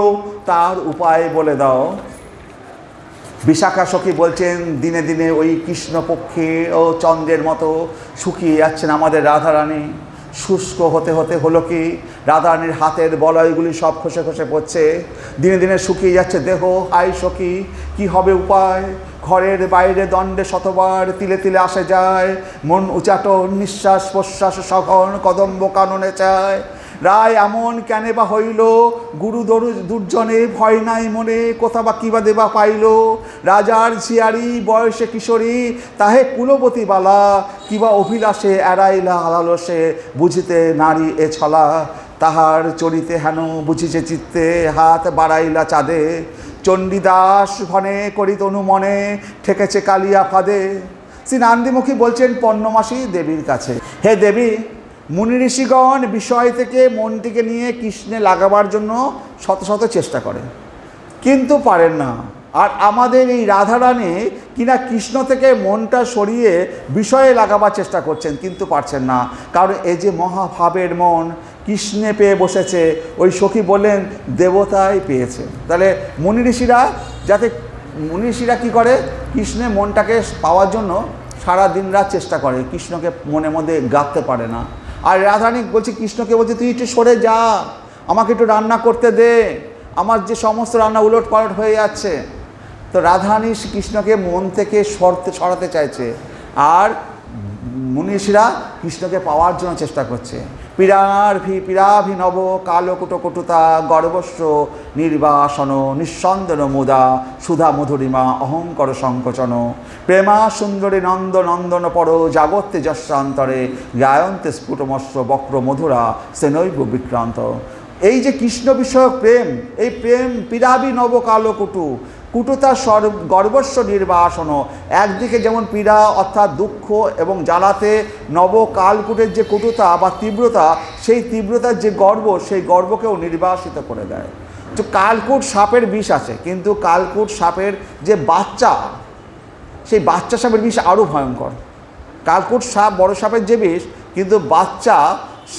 তার উপায় বলে দাও। বিশাখা সখী বলছেন, দিনে দিনে ওই কৃষ্ণপক্ষে ও চন্দ্রের মতো শুকিয়ে যাচ্ছেন আমাদের রাধারানী। শুষ্ক হতে হতে হলো কি, রাধারানীর হাতের বলয়গুলি সব খসে খসে পড়ছে, দিনে দিনে শুকিয়ে যাচ্ছে দেহ। হাই সখী, কি হবে উপায়? ঘরের বাইরে দণ্ডে শতবার তিলে তিলে আসে যায়, মন উচাটন, নিঃশ্বাস প্রশ্বাস সঘন কদম্ব কাননে চায়। রায় এমন কেন বা হইল? গুরু দুর্জনে ভয় নাই মনে, কোথা বা কিবা দেবা পাইল? রাজার ঝিয়ারি বয়সে কিশোরী, তাহে কুলবতী বালা, কিবা অভিলাষে এড়াইলা আলালসে, বুঝিতে নারী এ ছলা। তাহার চরিতে হেন বুঝিছে চিত্তে, হাত বাড়াইলা চাঁদে। চণ্ডীদাস ঘনে করি তনু মনে, ঠেকেছে কালিয়া ফাঁদে। শ্রী নান্দিমুখী বলছেন পণ্যমাসী দেবীর কাছে, হে দেবী, মুনি ঋষিগণ বিষয় থেকে মনটিকে নিয়ে কৃষ্ণে লাগাবার জন্য শত শত চেষ্টা করে, কিন্তু পারেন না। আর আমাদের এই রাধারানী কিনা কৃষ্ণ থেকে মনটা সরিয়ে বিষয়ে লাগাবার চেষ্টা করছেন, কিন্তু পারছেন না, কারণ এই যে মহাভাবের মন কৃষ্ণে পেয়ে বসেছে। ওই সখী বললেন দেবতাই পেয়েছে। তাহলে মুনি ঋষিরা কী করে, কৃষ্ণের মনটাকে পাওয়ার জন্য সারা দিন রাত চেষ্টা করে, কৃষ্ণকে মনের মধ্যে গাঁথতে পারে না। আর রাধারানী বলছে, কৃষ্ণকে বলছে তুই একটু সরে যা, আমাকে একটু রান্না করতে দে, আমার যে সমস্ত রান্না উলট পালট হয়ে যাচ্ছে। তো রাধারানী কৃষ্ণকে মন থেকে সরাতে চাইছে, আর মনীষীরা কৃষ্ণকে পাওয়ার জন্য চেষ্টা করছে। পীড়াভিনব কালকুটকটুতা গর্বস্ব নির্বাসন নিঃসন্দন মুদা সুধা মধুরিমা অহংকর সংকোচন প্রেমা সুন্দরী নন্দ নন্দন পর জাগত্যে যশ্রান্তরে গায়ন্তে স্ফুটমস্য বক্র মধুরা সেনৈব বিক্রান্ত। এই যে কৃষ্ণ বিষয়ক প্রেম, এই প্রেম পীড়াভিনব কালকুটু কুটুতা গর্বস্ব নির্বাসন। একদিকে যেমন পীড়া অর্থাৎ দুঃখ এবং জ্বালাতে, নবকালকুটের যে কুটুতা বা তীব্রতা, সেই তীব্রতার যে গর্ব, সেই গর্বকেও নির্বাসিত করে দেয়। তো কালকুট সাপের বিষ আছে, কিন্তু কালকুট সাপের যে বাচ্চা, সেই বাচ্চা সাপের বিষ আরও ভয়ঙ্কর। কালকুট সাপ বড় সাপের যে বিষ, কিন্তু বাচ্চা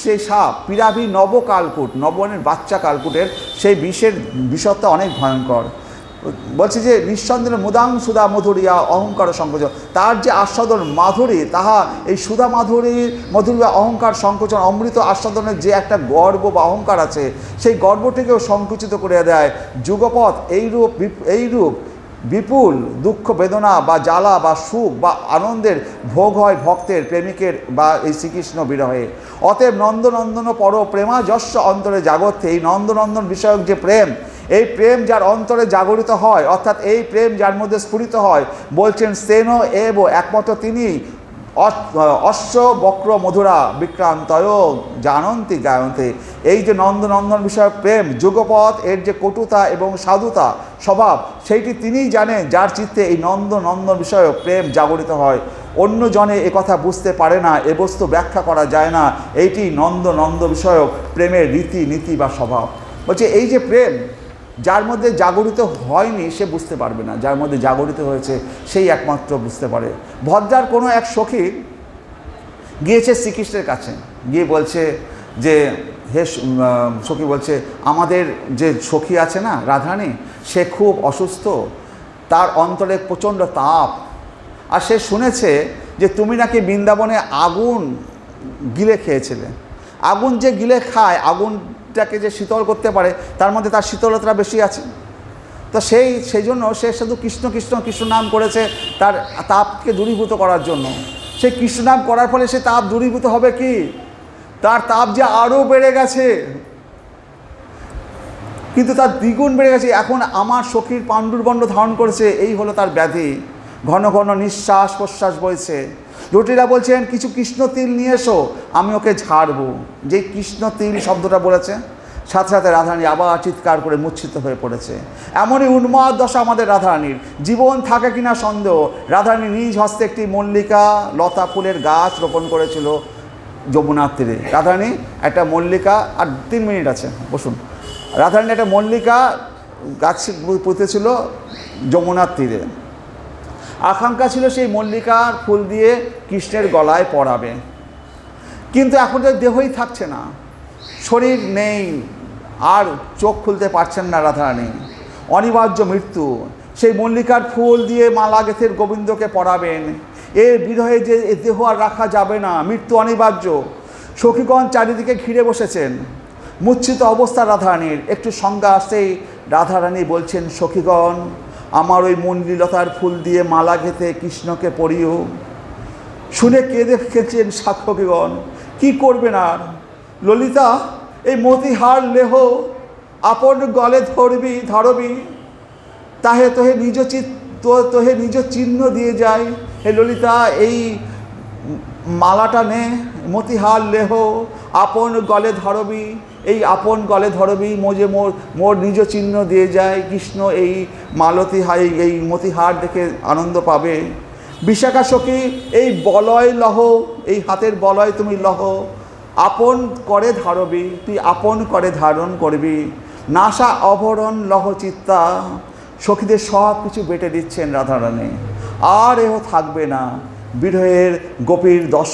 সেই সাপ পীড়াভি নবকালকুট, নবনের বাচ্চা কালকুটের সেই বিষের বিষত্ব অনেক ভয়ঙ্কর। বলছে যে নিঃসন্দেহ মুদাং সুধা মধুরিয়া অহংকার সংকোচন, তার যে আস্বাদন মাধুরী, তাহা এই সুধা মধুরিয়া অহংকার সংকোচন, অমৃত আস্বাদনের যে একটা গর্ব বা অহংকার আছে, সেই গর্বটিকেও সংকুচিত করে দেয়। যুগপথ এইরূপ বিপুল দুঃখ বেদনা বা জ্বালা বা সুখ বা আনন্দের ভোগ হয় ভক্তের প্রেমিকের বা এই শ্রীকৃষ্ণ বিরহে। অতএব নন্দনন্দন পর প্রেমা যস্য অন্তরে জাগত্যে, এই নন্দনন্দন বিষয়ক যে প্রেম, এই প্রেম যার অন্তরে জাগরিত হয়, অর্থাৎ এই প্রেম যার মধ্যে স্ফুরিত হয়, বলছেন সেন এব, একমাত্র তিনি অশ্ব বক্র মধুরা বিক্রান্তয় জানন্তি গায়ন্তে। এই যে নন্দনন্দন বিষয়ক প্রেম, যুগপথ এর যে কটুতা এবং সাধুতা স্বভাব, সেইটি তিনিই জানেন, যার চিত্তে এই নন্দনন্দন বিষয়ক প্রেম জাগরিত হয়। অন্য জনে কথা বুঝতে পারে না, এ বস্তু ব্যাখ্যা করা যায় না। এইটি নন্দ বিষয়ক প্রেমের রীতি নীতি বা স্বভাব। বলছে এই যে প্রেম যার মধ্যে জাগরিত হয়নি সে বুঝতে পারবে না, যার মধ্যে জাগরিত হয়েছে সেই একমাত্র বুঝতে পারে। ভদ্রার কোনো এক সখী গিয়েছে শ্রীকৃষ্ণের কাছে, গিয়ে বলছে যে হে সখী বলছে, আমাদের যে সখী আছে না রাধারানী, সে খুব অসুস্থ, তার অন্তরে প্রচণ্ড তাপ, আর সে শুনেছে যে তুমি নাকি বৃন্দাবনে আগুন গিলে খেয়েছিলে। আগুন যে গিলে খায়, আগুনটাকে যে শীতল করতে পারে, তার মধ্যে তার শীতলতা বেশি আছে। তো সেই জন্য সে শুধু কৃষ্ণ কৃষ্ণ কৃষ্ণ নাম করেছে তার তাপকে দূরীভূত করার জন্য। সেই কৃষ্ণ নাম করার ফলে সে তাপ দূরীভূত হবে কি? তার তাপ যে আরও বেড়ে গেছে, কিন্তু তার দ্বিগুণ বেড়ে গেছে। এখন আমার সখীর পাণ্ডুরবণ্ড ধারণ করেছে, এই হলো তার ব্যাধি। ঘন ঘন নিঃশ্বাস প্রশ্বাস বইছে। জটিলা বলছেন কিছু কৃষ্ণ তিল নিয়ে এসো, আমি ওকে ঝাড়বো। যে কৃষ্ণ তিল শব্দটা বলেছে, সাথে সাথে রাধারানী আবার চিৎকার করে মূর্ছিত হয়ে পড়েছে। এমনই উন্মাদ দশা আমাদের রাধারানীর। জীবন থাকে কিনা সন্দেহ। রাধারানী নিজ হস্তে একটি মল্লিকা লতা ফুলের গাছ রোপণ করেছিল যমুনার তীরে। রাধারানী একটা মল্লিকা, আর 3 মিনিট আছে, বসুন। রাধারানী একটা মল্লিকা গাছ পুঁতেছিল যমুনার তীরে। আকাঙ্ক্ষা ছিল সেই মল্লিকার ফুল দিয়ে কৃষ্ণের গলায় পরাবে, কিন্তু এখন তো দেহই থাকছে না, শরীর নেই, আর চোখ খুলতে পারছেন না রাধারানী। অনিবার্য মৃত্যু। সেই মল্লিকার ফুল দিয়ে মালা গেথে গোবিন্দকে পরাবেন। এর বিরহে যে দেহ আর রাখা যাবে না, মৃত্যু অনিবার্য। সখীগণ চারিদিকে ঘিরে বসেছেন। মূর্ছিত অবস্থা রাধারানীর। একটু সংজ্ঞা আসতেই রাধারানী বলছেন, সখীগণ, আমার ওই মল্লিলতার ফুল দিয়ে মালা গেঁথে কৃষ্ণকে পরিও। শুনে কেঁদে খেয়েছেন সখীগণ। কি করবেন আর? ললিতা, এই মতিহার লেহ আপন গলে ধরবি, তাহে তোহে নিজ চিহ্ন দিয়ে যায়। হে ললিতা, এই মালাটা নে, মতিহার লেহ আপন গলে ধরবি, এই আপন গলে ধরবি, মোজে মোর নিজ চিহ্ন দিয়ে যায়। কৃষ্ণ এই এই মতিহার দেখে আনন্দ পাবে। বিশাখা সখী, এই বলয় লহ, এই হাতের বলয় তুমি লহ, আপন করে ধরবি, তুই আপন করে ধারণ করবি। নাসা অভরণ লহ চিত্তা, সখীদের সব কিছু বেটে দিচ্ছেন রাধারানী। আর এও থাকবে না, বিরহের গোপীর দশ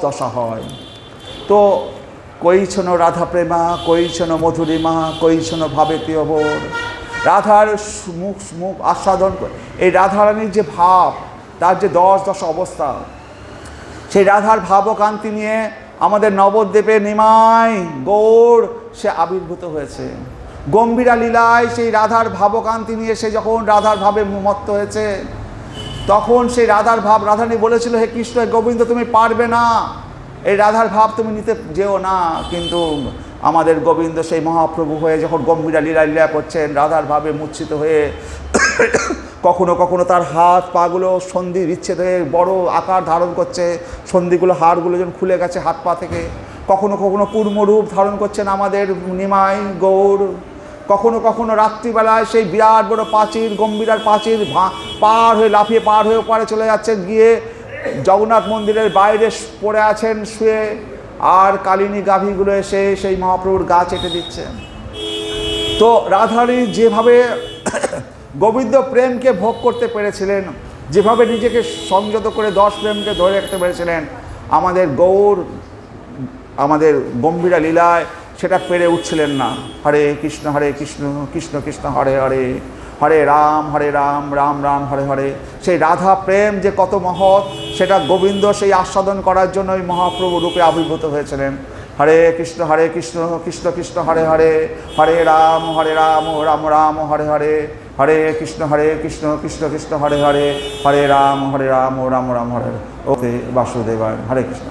দশা হয়। তো কইছন রাধা প্রেমা, কইছন মধুরিমা, কইছন ভাবেতি অবর। রাধার মুখ মুখ আস্বাদন, এই রাধারানীর যে ভাব, তার যে দশা অবস্থা, সেই রাধার ভাবকান্তি নিয়ে আমাদের নবদ্বীপে নিমাই গৌড় সে আবির্ভূত হয়েছে। গম্ভীরা লীলায় সেই রাধার ভাবকান্তি নিয়ে সে যখন রাধার ভাবে মত্ত হয়েছে, তখন সেই রাধার ভাব, রাধারানী বলেছিল, হে কৃষ্ণ, হে গোবিন্দ, তুমি পারবে না, এই রাধার ভাব তুমি নিতে যেও না। কিন্তু আমাদের গোবিন্দ সেই মহাপ্রভু হয়ে যখন গম্ভীরা লীলা করছেন, রাধার ভাবে মূর্ছিত হয়ে কখনো কখনো তার হাত পাগুলো সন্ধি বিচ্ছেদ হয়ে বড় আকার ধারণ করছে, সন্ধিগুলো হাড়গুলো যেন খুলে গেছে হাত পা থেকে। কখনো কখনো কূর্মরূপ ধারণ করছেন আমাদের নিমাই গৌড়। কখনো কখনো রাত্রিবেলায় সেই বিরাট বড় প্রাচীর, গম্ভীরার প্রাচীর পার হয়ে লাফিয়ে পার হয়ে ওপারে চলে যাচ্ছেন, গিয়ে জগন্নাথ মন্দিরের বাইরে পড়ে আছেন শুয়ে, আর কালিনী গাভীগুলো এসে সেই মহাপ্রভুর গা চেটে দিচ্ছেন। তো রাধারানী যেভাবে গোবিন্দ প্রেমকে ভোগ করতে পেরেছিলেন, যেভাবে নিজেকে সংযত করে 10 প্রেমকে ধরে রাখতে পেরেছিলেন, আমাদের গৌর, আমাদের গম্ভীরা লীলায় সেটা পেরে উঠছিলেন না। হরে কৃষ্ণ কৃষ্ণ কৃষ্ণ হরে হরে, হরে রাম রাম রাম হরে হরে। সেই রাধা প্রেম যে কত মহৎ, সেটা গোবিন্দ সেই আস্বাদন করার জন্য ওই মহাপ্রভু রূপে আবির্ভূত হয়েছিলেন। হরে কৃষ্ণ কৃষ্ণ কৃষ্ণ হরে হরে, হরে রাম রাম রাম হরে হরে, হরে কৃষ্ণ কৃষ্ণ কৃষ্ণ হরে হরে, হরে রাম রাম রাম হরে হরে। ওকে বাসুদেবায়, হরে কৃষ্ণ।